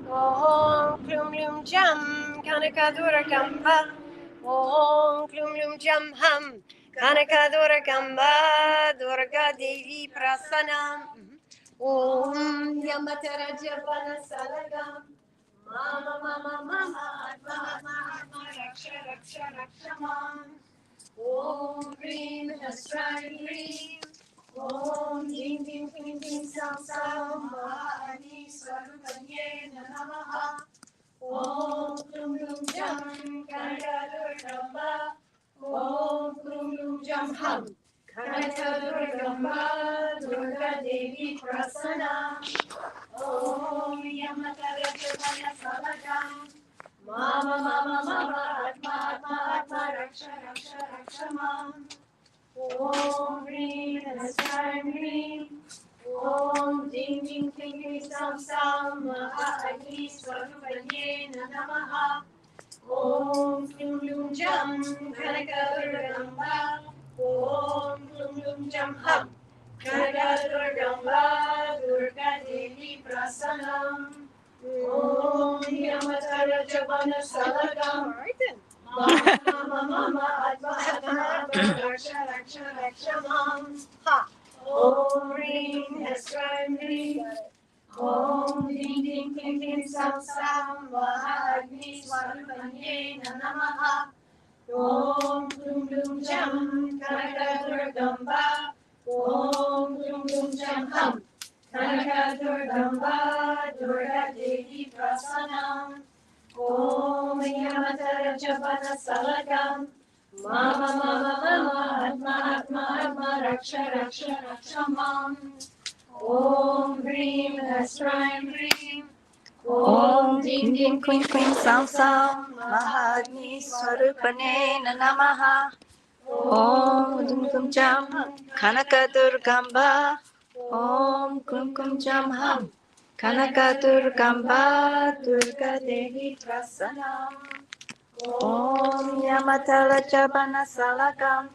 Om Klum Lum Jam Kanaka-Durgamba. Om Klum Lum Jam Hum Kanaka-Durgamba Durga Devi Prasanam. Om Yamatara-Javana Salagam. Mama Mama Mama Atma Atma Atma Raksha Raksha Rakshamam. Om Hreem hessraim hreem. Om Dheem Dheem Kleem Kleem Saoum Mahakali Namaha. Om Klum Lum Jam Kanaka-Durgamba. Om Klum Lum Jam Hum Kanaka-Durgamba Durga Devi Prasanam. Om Yamatara-Javana Salagam. Mama Mama Mama Atma Atma Atma Raksha Raksha Rakshamam. Om Hreem hessraim hreem. Om Dheem Dheem Kleem Kleem Saoum Mahakali Namaha. Om Klum Lum Jam Kanaka-Durgamba. Om Klum Lum Jam Hum Kanaka-Durgamba Durga Devi Prasanam. Om Yamatara-Javana Salagam. All right then. Mama Mama Atma Atma Atma Raksha Raksha Rakshamam. Ha. Om Hreem hessraim hreem. Om Dheem Dheem Kleem Kleem Saoum Mahakali Namaha. Om Klum Lum Jam Kanaka-Durgamba. Om Klum Lum Jam Hum Kanaka-Durgamba Durga Devi Prasanam. Om Yamatara-Javana Salagam. Mama Mama Mama Atma Atma Atma Raksha Raksha Rakshamam. Om Hreem hessraim hreem. Om Dheem Dheem Kleem Kleem Saoum Mahakali Namaha. Om Dum Kum Jam Kanaka-Durgamba. Om Kum Kum Jam Hum Kanaka-Durgamba Durga Devi Prasanam. Om Yamatara-Javana Salagam.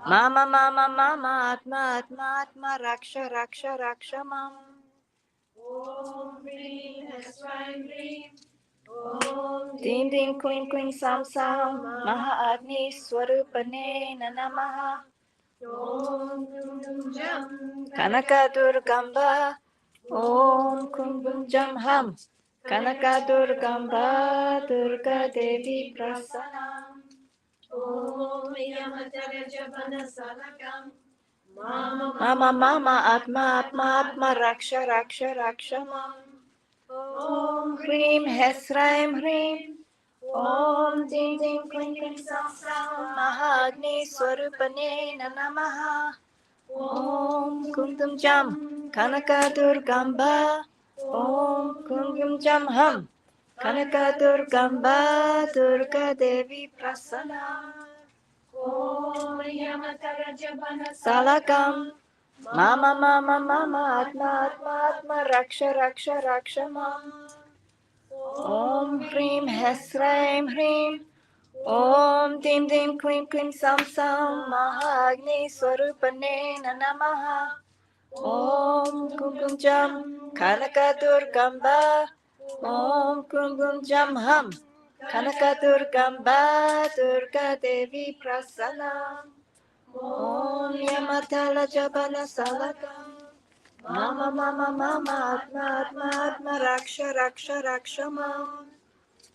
Mama Mama Mama Atma Atma Atma Raksha Raksha Rakshamam. Om Hreem hessraim hreem. Om Dheem Dheem Kleem Kleem Saoum Mahakali Namaha. Om Klum Lum Jam Kanaka-Durgamba. Om Klum Lum Jam Hum Kanaka-Durgamba Durga Devi Prasanam. Om Yamatara-Javana Salagam. Mama Mama Atma Atma Atma Raksha Raksha Rakshamam. Om Hreem hessraim hreem. Om Dheem Dheem Kleem Kleem Saoum Mahakali Namaha. Om Klum Lum Jam Kanaka-Durgamba. Om Klum Lum Jam Hum Kanaka-Durgamba Durga Devi Prasanam. Om Yamatara-Javana Salagam. Mama Mama Mama Atma Atma Atma Raksha Raksha Rakshamam. Om Hreem hessraim hreem. Om Dheem Dheem Kleem Kleem Saoum Mahakali Namaha. Om Klum Lum Jam Kanaka-Durgamba. Om Klum Lum Jam Hum Kanaka-Durgamba Durga Devi Prasanam. Om Yamatara-Javana Salagam. Mama Mama Mama Atma Atma Atma Raksha Raksha Rakshamam.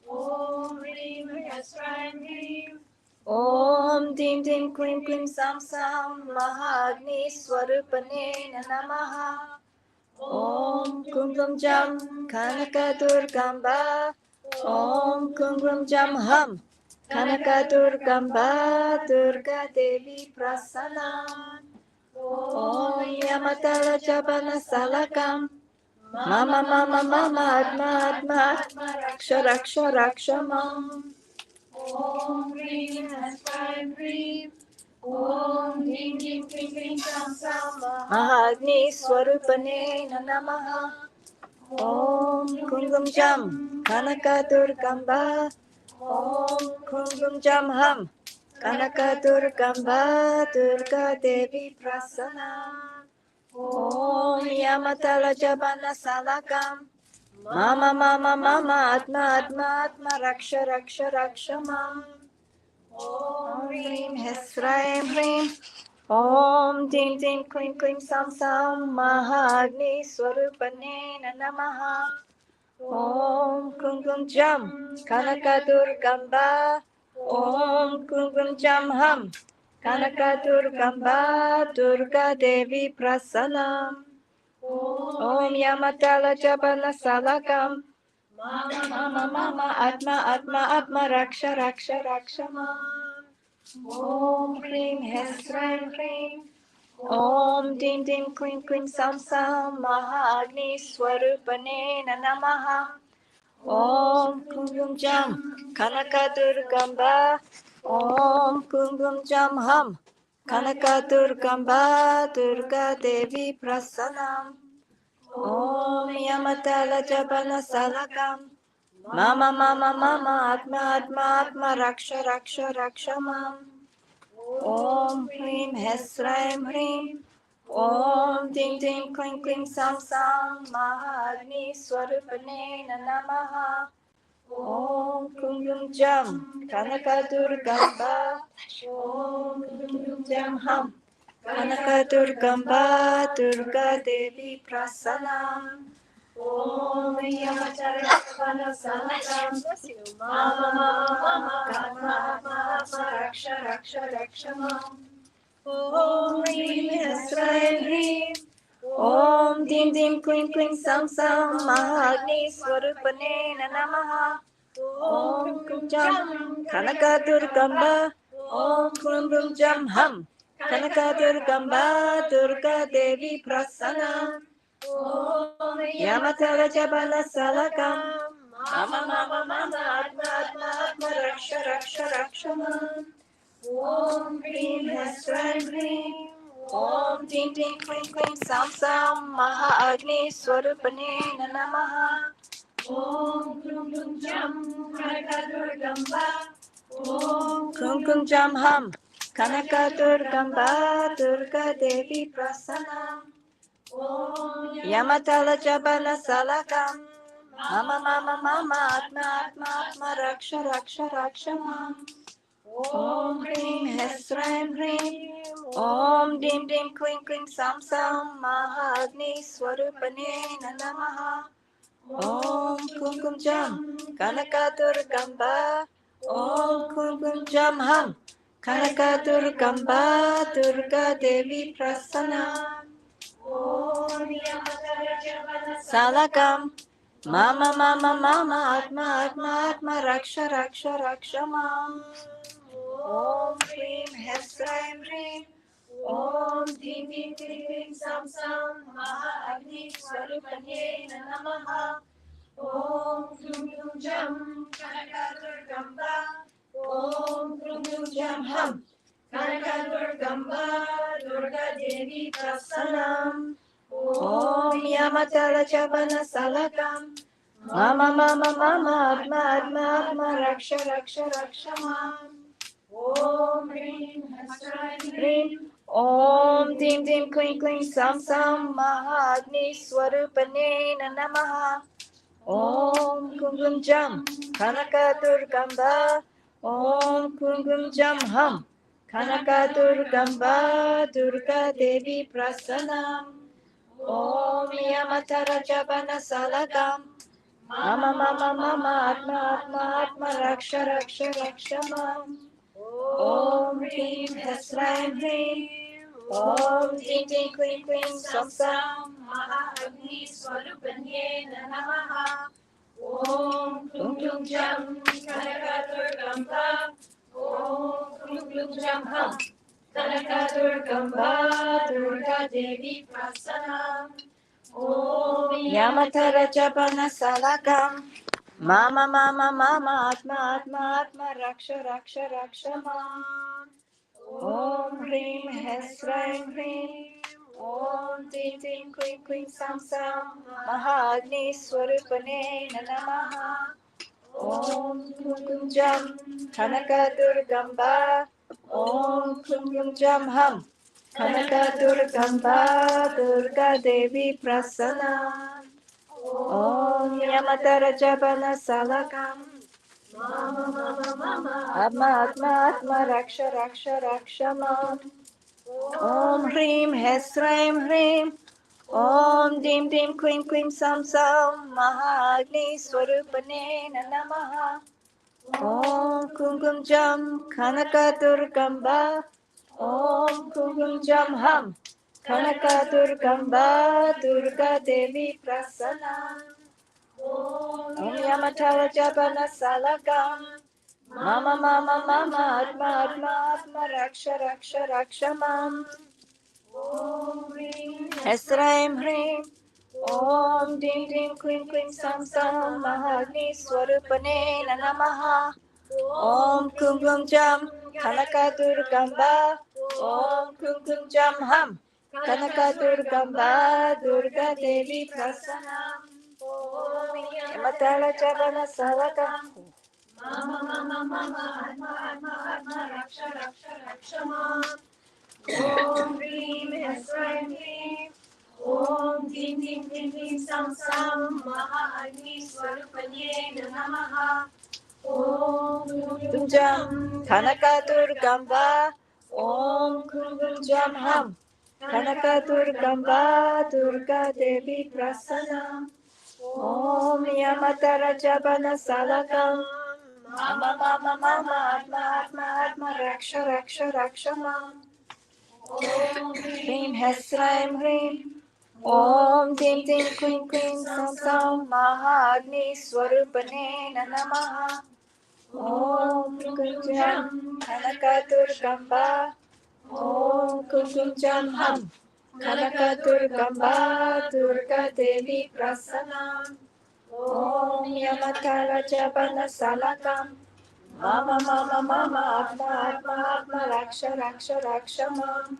Om Hreem hessraim hreem. Om Dheem Dheem Kleem Kleem Saoum Mahakali Namaha. Om Klum Lum Jam Kanaka-Durgamba. Om Klum Lum Jam Hum Kanaka-Durgamba Durga Devi Prasanam. Om Yamatara-Javana Salagam. Mama Mama Mama Atma Atma Atma Raksha Raksha Rakshamam. Om Hreem hessraim hreem. Om Dheem Dheem Kleem Kleem Saoum Mahakali Namaha. Om Klum Lum Jam Kanaka-Durgamba. Om Klum Lum Jam Hum Kanaka-Durgamba Durga Devi Prasanam. Om Yamatara-Javana Salagam. Mama, mama, mama, atma, atma, atma, raksha, raksha, raksha, mam. Om hreem, hessraim, hreem. Om dheem, dheem, kleem, kleem, sam, sam. Mahagni swarupane namaha. Om kum kum jam, Kanaka-Durgamba. Om kum kum jam ham, Kanaka-Durgamba, Durga Devi Prasanam. Om Yamatala Jabana Salakam. Mama, mama, mama, atma, atma, atma, raksha, raksha, raksha, mam. Om hreem, hessraim, hreem. Om dim dim klim klim sam sam, Mahagni swarupane namaha. Om kum jam, Kanaka-Durgamba. Om kum jam ham, Kanaka-Durgamba, Durga Devi Prasanam. Om Yamatala Jabana Salakam. Mama, mama, mama, atma, atma, atma, raksha, raksha, raksha, mam. Om hreem, hessraim, hreem. Om dim dim kling kling sam sam, Mahagni swarupane namaha. Om kum jam, Kanaka-Durgamba. Om kum jam ham, Kanaka-Durgamba, Durga Devi Prasanam. Om Yamacharya Salakam. Mama, mama, mama, atma, atma, atma, raksha, raksha, raksha, mam. Om hreem, hessraim, hreem. Om dim dim kling kling sam sam, Mahagni swarupane namaha. Om kum jam, Kanaka-Durgamba. Om kum jam ham, Kanaka-Durgamba, Durga Devi Prasanam. Om Yamatala Jabala Salakam. Mama, mama, mama, atma, atma, atma, raksha, raksha, raksha, mam. Om hreem, hessraim, hreem. Om dim dim kling kling sam sam, Mahagni swarupane namaha. Om kum jam, Kanaka-Durgamba. Om kum jam ham, Kanaka-Durgamba, Durga Devi Prasanam. Om Yamatala Jabana Salakam. Mama, mama, mama, atma, atma, atma, raksha, raksha, raksha, mam. Om hreem, hessraim, hreem. Om dim dim kling kling sam sam, Mahagni swarupane namaha. Om kum jam, Kanaka-Durgamba. Om kum jam ham, Kanaka-Durgamba, Durga Devi Prasanam. Om Yamatala Jabana Salakam. Mama, mama, mama, atma, atma, atma, raksha, raksha, raksha, mam. Om hreem, hessraim, hreem. Om dim dim kling kling sam sam, Mahagni swarupane namaha. Om kum jam, Kanaka-Durgamba. Om kum jam ham, Kanaka-Durgamba, Durga Devi Prasanam. Om Yamatala Jabana Salakam. Mama, mama, mama, atma, atma, atma, raksha, raksha, raksha, mam. Om hreem, hessraim, hreem. Om dim dim kling kling sam sam, Mahagni swarupane namaha. Om kum jam, Kanaka-Durgamba. Om kum jam ham, Kanaka-Durgamba, Durga Devi Prasanam. Om Yamatara Jabana Salakam. Mama, mama, mama, atma, atma, atma, raksha, raksha, raksha, mam. Om hreem, hessraim, hreem. Om dim dim kling kling sam sam, Mahagni swarupane namaha. Om kum jam, Kanaka-Durgamba. Om kum jam ham, Kanaka-Durgamba, Durga Devi Prasanam. Om Yamatara Jabana Salakam. Mama, mama, mama, atma, atma, atma, raksha, raksha, raksha, mam. Om hreem, hessraim, hreem. Om dim dim kling kling sam sam, Mahagni swarupane namaha. Om kum jam, Kanaka-Durgamba. Om kum jam ham, Kanaka-Durgamba, Durga Devi Prasanam. Om Yamatara Jabana Salakam. Mama, mama, mama. Atma Atma Atma Raksha Raksha Rakshamam. Om Hreem Hessraim Hreem. Om Deem Deem Kleem Kleem Sam Sam Mahagni Swarupane Namaha. Om Kungum Jam Kanaka Durgamba. Om Kungum Jam Ham. Kanaka Durgamba Durga Devi Prasanna. Om Yamatala Jabana Salakam. Mama Mama Mama Atma Atma Atma Raksha Raksha Rakshamam. Hessraim Hreem. Om Deem Deem Kleem Kleem Sam Sam Mahagni Swarupane Namaha. Om Kungum Jam Kanaka Durgamba. Om Kungum Jam Ham. Kanaka Durgamba Durga Devi Prasanna. Yamatala Jabana Salakam. Mama, mama, mama, Atma, Atma, Atma, Raksha, Raksha, Rakshama. Om Hreem Hessraim Hreem. Om Deem Deem Kleem Kleem Sam Sam Maha Agni Swarupanye Namaha. Om Kungum Jam Kanaka Durgamba. Om Kungum Jam Ham. Kanaka Durgamba Durga Devi Prasanna. Om Yamatara Jabana Salakam. Mama Mama Mama Atma Atma Atma Raksha Raksha Rakshamam. Hreem Hessraim Hreem. Om Deem Deem Kleem Kleem Sam Sam Mahagni Swarupane Namaha. Om Kungum Jam Kanaka Durgamba. Om Kungum Jam Ham. Kanaka Durgamba Durga Devi Prasanna. Om Yamatala Jabana Salakam. Mama Mama Mama Atma Atma Atma Raksha Raksha Rakshamam.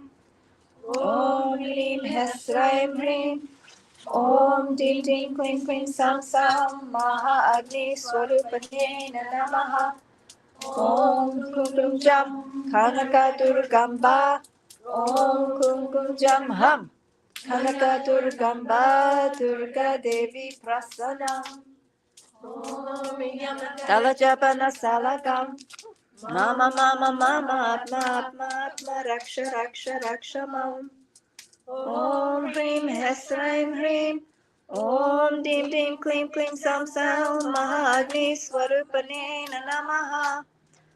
Om Hreem Hessraim Hreem. Om Deem Deem Kleem Kleem Sam Sam Maha Agni Swarupane Namaha. Om Kungum Jam Kanaka Durgamba. Om Kungum Jam Ham. Kanaka Durgamba Durga Devi Prasanna. Tala Jabana Salakam. Mama Mama Mama Atma Atma Atma Raksha Raksha Rakshamam. Om Hreem Hessraim Hreem. Om Deem Deem Kleem Kleem Sam Sam Mahagni Swarupane Namaha.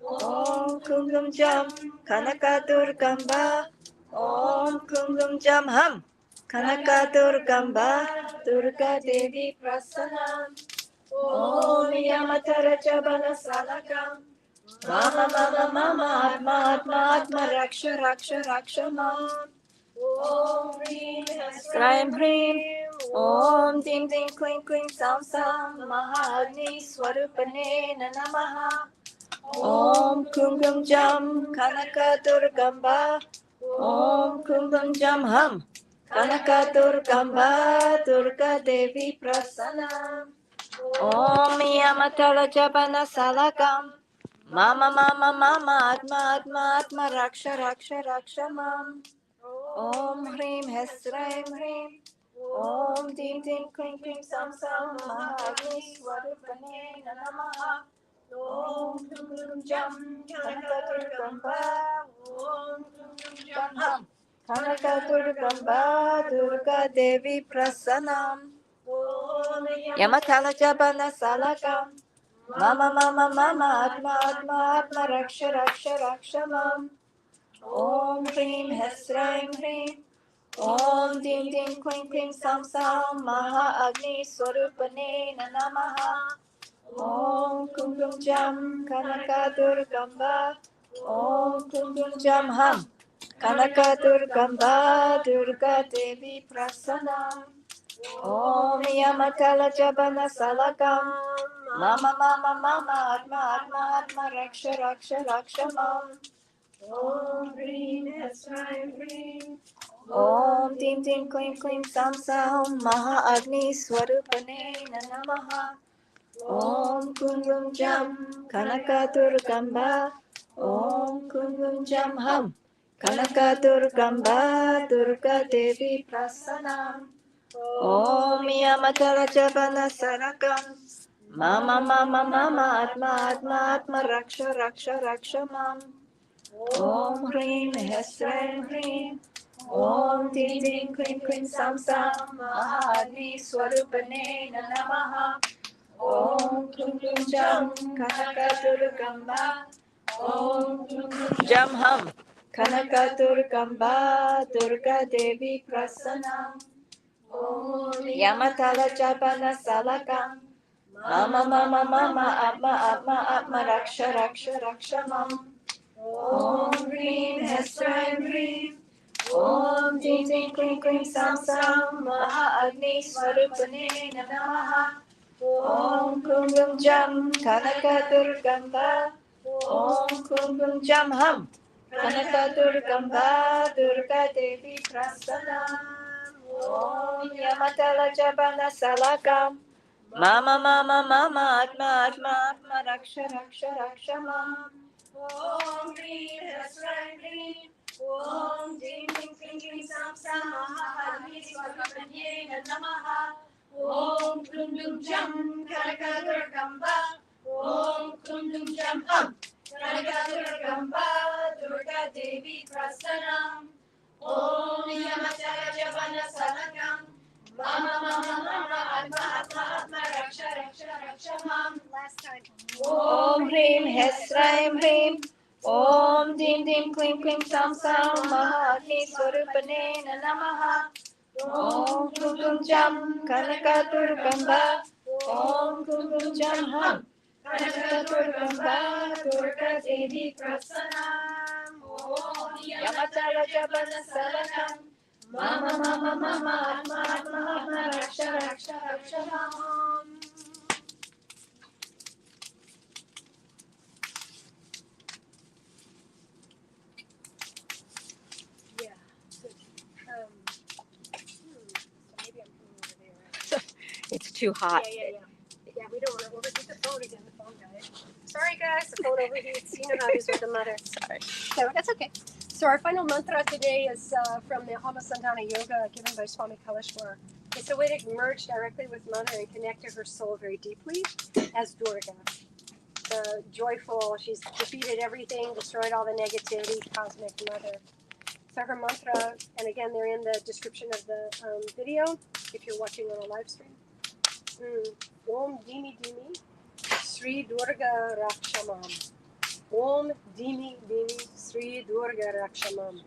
Om Kungum Jam Kanaka Durgamba. Om Kungum Jam Ham. Kanaka Durgamba Durga Devi Prasanna. Om Yamatara Jabana Salakam. Mama Mama Mama Atma Atma Atma Raksha Raksha Rakshamam. Om Hreem Hessraim Hreem. Om Deem Deem Kleem Kleem Sam Sam Mahagni Swarupane Namaha. Om Kungum Jam Kanaka Durgamba. Om Kungum Jam Ham. Kanaka Durgamba Durga Devi Prasanna. Om Yamatala Jabana Salakam. Mama Mama Mama Atma Atma Atma Raksha Raksha Rakshamam. Om Hreem Hessraim Hreem. Om Deem Deem Kleem Kleem Sam Sam Mahagni Swarupane Namaha. Om Kungum Jam Kanaka Durgamba. Om Kungum Jam Ham. Kanaka Durgamba Durga Devi Prasanna. Yamatala Jabana Salakam. Mama Mama Mama Atma Atma Atma Raksha Raksha Rakshamam. Om Hreem Hessraim Hreem. Om Deem Deem Kleem Kleem Sam Sam Maha Agni Swarupane Namaha. Om Kungum Jam Kanaka Durgamba. Om Kungum Jam Ham. Kanaka Durgamba Durga Devi Prasanna. Om Yamatala Jabana Salakam. Mama Mama Mama Atma Atma Atma Raksha Raksha Rakshamam. Om Hreem Hessraim Hreem. Om Deem Deem Kleem Kleem Sam Sam Maha Agni Swarupane Namaha. Om Kungum Jam Kanaka Durgamba. Om Kungum Jam Ham. Kanaka Durgamba Durga Devi Prasanna. Om Yamatala Javana Sarakam Mama Mama Mama Atma Atma Atma Raksha Raksha Raksha Mam Om Hreem Hessraim Hreem Om Dheem Dheem Kleem Kleem Sam Sam Mahakali Swarupane Namaha Om Klum Klum Jam Kanaka-Durgamba Om Klum Klum Jam Hum Kanaka-Durgamba Durga Devi Prasanam Om Yamatala Japana Salakam Mama Mama Mama Atma Atma Atma Raksha Raksha Raksha Mam Om Hreem Hessraim Hreem Om Dheem Dheem Kleem Kleem Sam Sam Maha Agni Swarupane Namaha Om Klum Klum Jam Kanaka-Durgamba Om Klum Klum Jam Hum Kanaka-Durgamba Durga Devi Prasanam Om Yamatala Jabana Salakam Mama Mama Mama Atma Atma Atma Raksha Raksha Raksha Mam Om Hreem Hessraim Hreem Om Dheem Dheem Kleem Kleem Sam Sam Maha Agni Swarupane Namaha Om Klum Klum Jam Kanaka-Durgamba Om Klum Klum Jam Hum Kanaka-Durgamba Durga Devi Prasanam Om Yamatala Javana Salakam Mama Mama Mama Atma Atma Atma Raksha Raksha Raksha Mam Last time. Om Hreem Hessraim Hreem Om Dheem Dheem Kleem Kleem Sam Sam Maha Agni Swarupane Namaha Om Klum Klum Jam Kanaka-Durgamba Om Klum Klum Jam Hum Kanaka-Durgamba Durga Devi Prasanam Om Yamatala Jabana Salakam Mama Mama Mama Atma Atma Atma Raksha Raksha Raksha Mam Yeah. So, maybe I'm coming over there. It's too hot. Yeah. Yeah, we don't want to overheat the phone again. The phone died. Sorry, guys. The phone overheats. You know how it is with the mother. Sorry. So that's okay. So our final mantra today is from the Homa Yoga given by Swami Kaleshwar. It's a way to merge directly with Mother and connect to her soul very deeply as Durga. The joyful, she's defeated everything, destroyed all the negativity, cosmic Mother. So her mantra, and again, they're in the description of the video if you're watching on a live stream. Om Dimi Dimi Sri Durga Rakshamam. Om Dimi Dimi Sri Durga Rakshamam.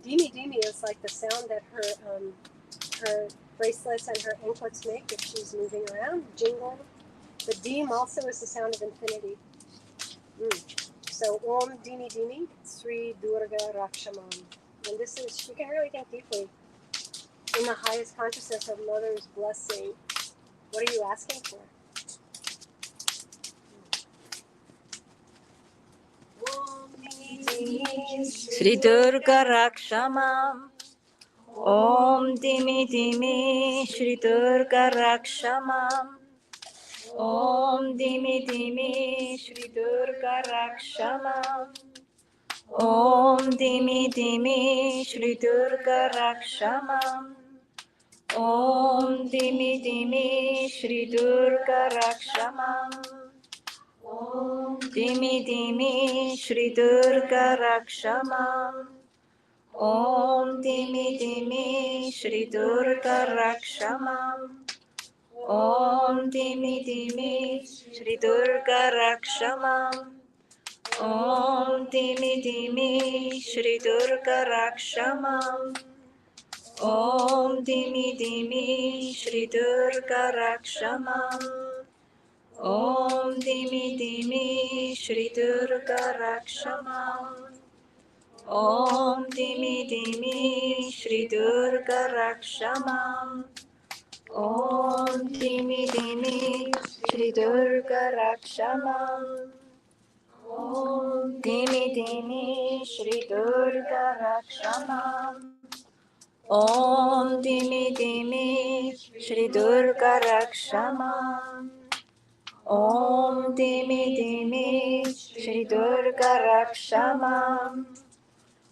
Dimi Dimi is like the sound that her bracelets and her anklets make if she's moving around, jingle. The Dheem also is the sound of infinity. So Om Dimi Dimi Sri Durga Rakshamam. And this is, you can really think deeply in the highest consciousness of Mother's blessing. What are you asking for? Sri Durga Rakshamam Om Dimi Dimi Sri Durga Rakshamam Om Dimi Dimi Sri Durga Rakshamam Om Dimi Dimi Sri Durga Rakshamam Om Dimi Dimi Sri Durga Rakshamam Om Dimi Dimi Sri Durga Rakshamam Om Dimi Dimi Sri Durga Rakshamam Om Dimi Dimi Sri Durga Rakshamam Om Dimi Dimi Sri Durga Rakshamam Om Dimi Dimi Sri Durga Rakshamam Om Dimi Dimi Sri Durga Rakshamam Om Dimi Dimi Sri Durga Rakshamam Om Dimi Dimi Sri Durga Rakshamam Om Dimi Dimi Sri Durga Rakshamam Om Dimi Dimi Sri Durga Rakshamam Om Dimi Dimi Sri Durga Rakshamam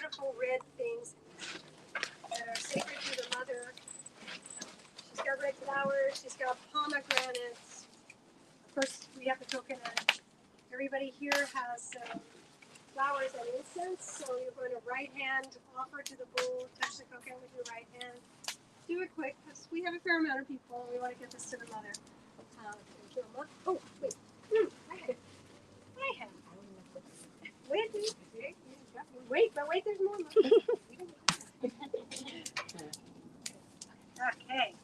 beautiful red things that are sacred to the mother. She's got red flowers, she's got pomegranates. Of course, we have the coconut. Everybody here has flowers and incense, so you're going to right hand offer to the bowl, touch the coconut with your right hand. Do it quick, because we have a fair amount of people, and we want to get this to the mother. Thank you, Emma. Oh, wait. I have. Wait, there's more. Okay.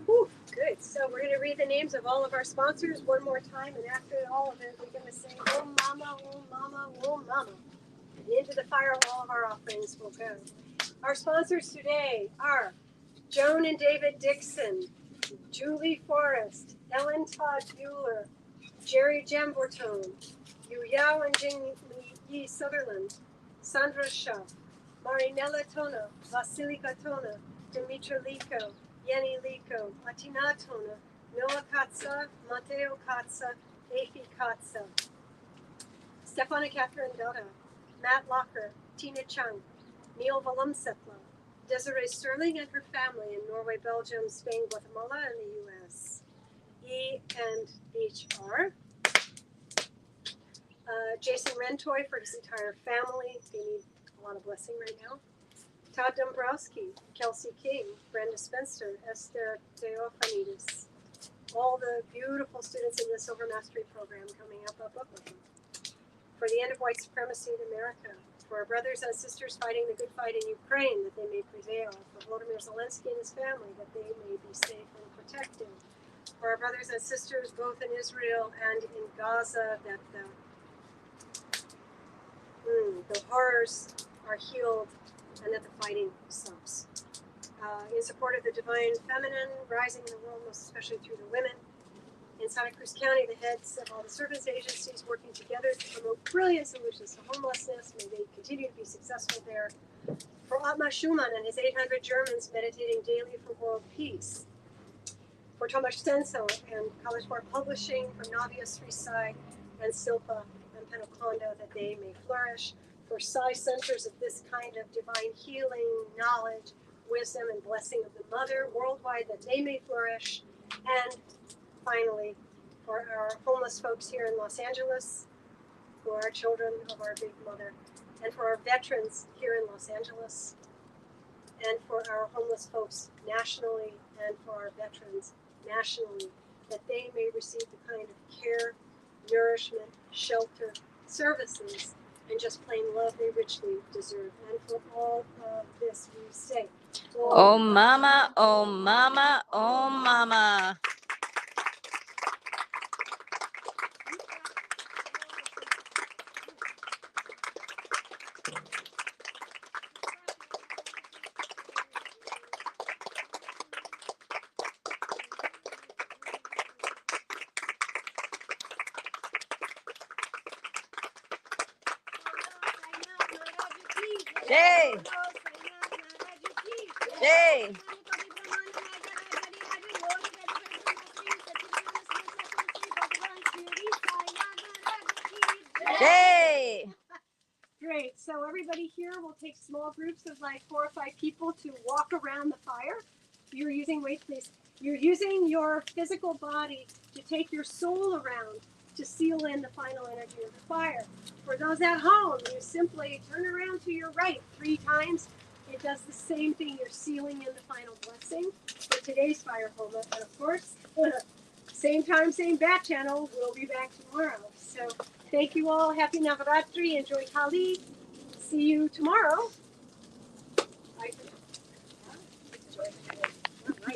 Whew, good. So we're going to read the names of all of our sponsors one more time, and after all of it, we're going to say, "Oh Mama, oh Mama, oh Mama." And into the fire all of our offerings will go. Our sponsors today are Joan and David Dixon, Julie Forrest, Ellen Todd Bueller, Jerry Jambortone, Yu Yao and Jing Yi Sutherland, Sandra Schaff, Marinella Tona, Vasilika Tona, Dimitra Liko, Yenny Liko, Atina Tona, Noah Katsa, Mateo Katsa, Afi Katsa, Stefana Catherine Dota, Matt Locker, Tina Chung, Neil Valumsetla, Desiree Sterling and her family in Norway, Belgium, Spain, Guatemala, and the U.S. E&HR. Jason Rentoy for his entire family. They need a lot of blessing right now. Todd Dombrowski, Kelsey King, Brenda Spencer, Esther Theophanidis. All the beautiful students in the Silver Mastery program coming up. For the end of white supremacy in America. For our brothers and sisters fighting the good fight in Ukraine, that they may prevail. For Volodymyr Zelensky and his family, that they may be safe and protected. For our brothers and sisters both in Israel and in Gaza, that the horrors are healed and that the fighting stops. In support of the divine feminine rising in the world, most especially through the women. In Santa Cruz County, the heads of all the service agencies working together to promote brilliant solutions to homelessness. May they continue to be successful there. For Ottmar Schumann and his 800 Germans meditating daily for world peace. For Tomasz Stenzel and Kaleshwar Publishing, for Navia Srisai and Silpa and Penoconda, that they may flourish. For Sai centers of this kind of divine healing, knowledge, wisdom, and blessing of the Mother worldwide, that they may flourish. And finally, for our homeless folks here in Los Angeles, who are children of our Big Mother, and for our veterans here in Los Angeles, and for our homeless folks nationally, and for our veterans nationally, that they may receive the kind of care, nourishment, shelter, services, and just plain love they richly deserve. And for all of this we say, Oh Mama, oh Mama, oh Mama. Jay! Jay! Jay! Great. So everybody here will take small groups of like 4 or 5 people to walk around the fire. You're using, wait please, you're using your physical body to take your soul around to seal in the final energy of the fire. For those at home, you simply turn around to your right 3 times. It does the same thing. You're sealing in the final blessing for today's fire homa. And of course, same time, same bat channel. We'll be back tomorrow. So thank you all. Happy Navratri. Enjoy Kali. See you tomorrow. Bye for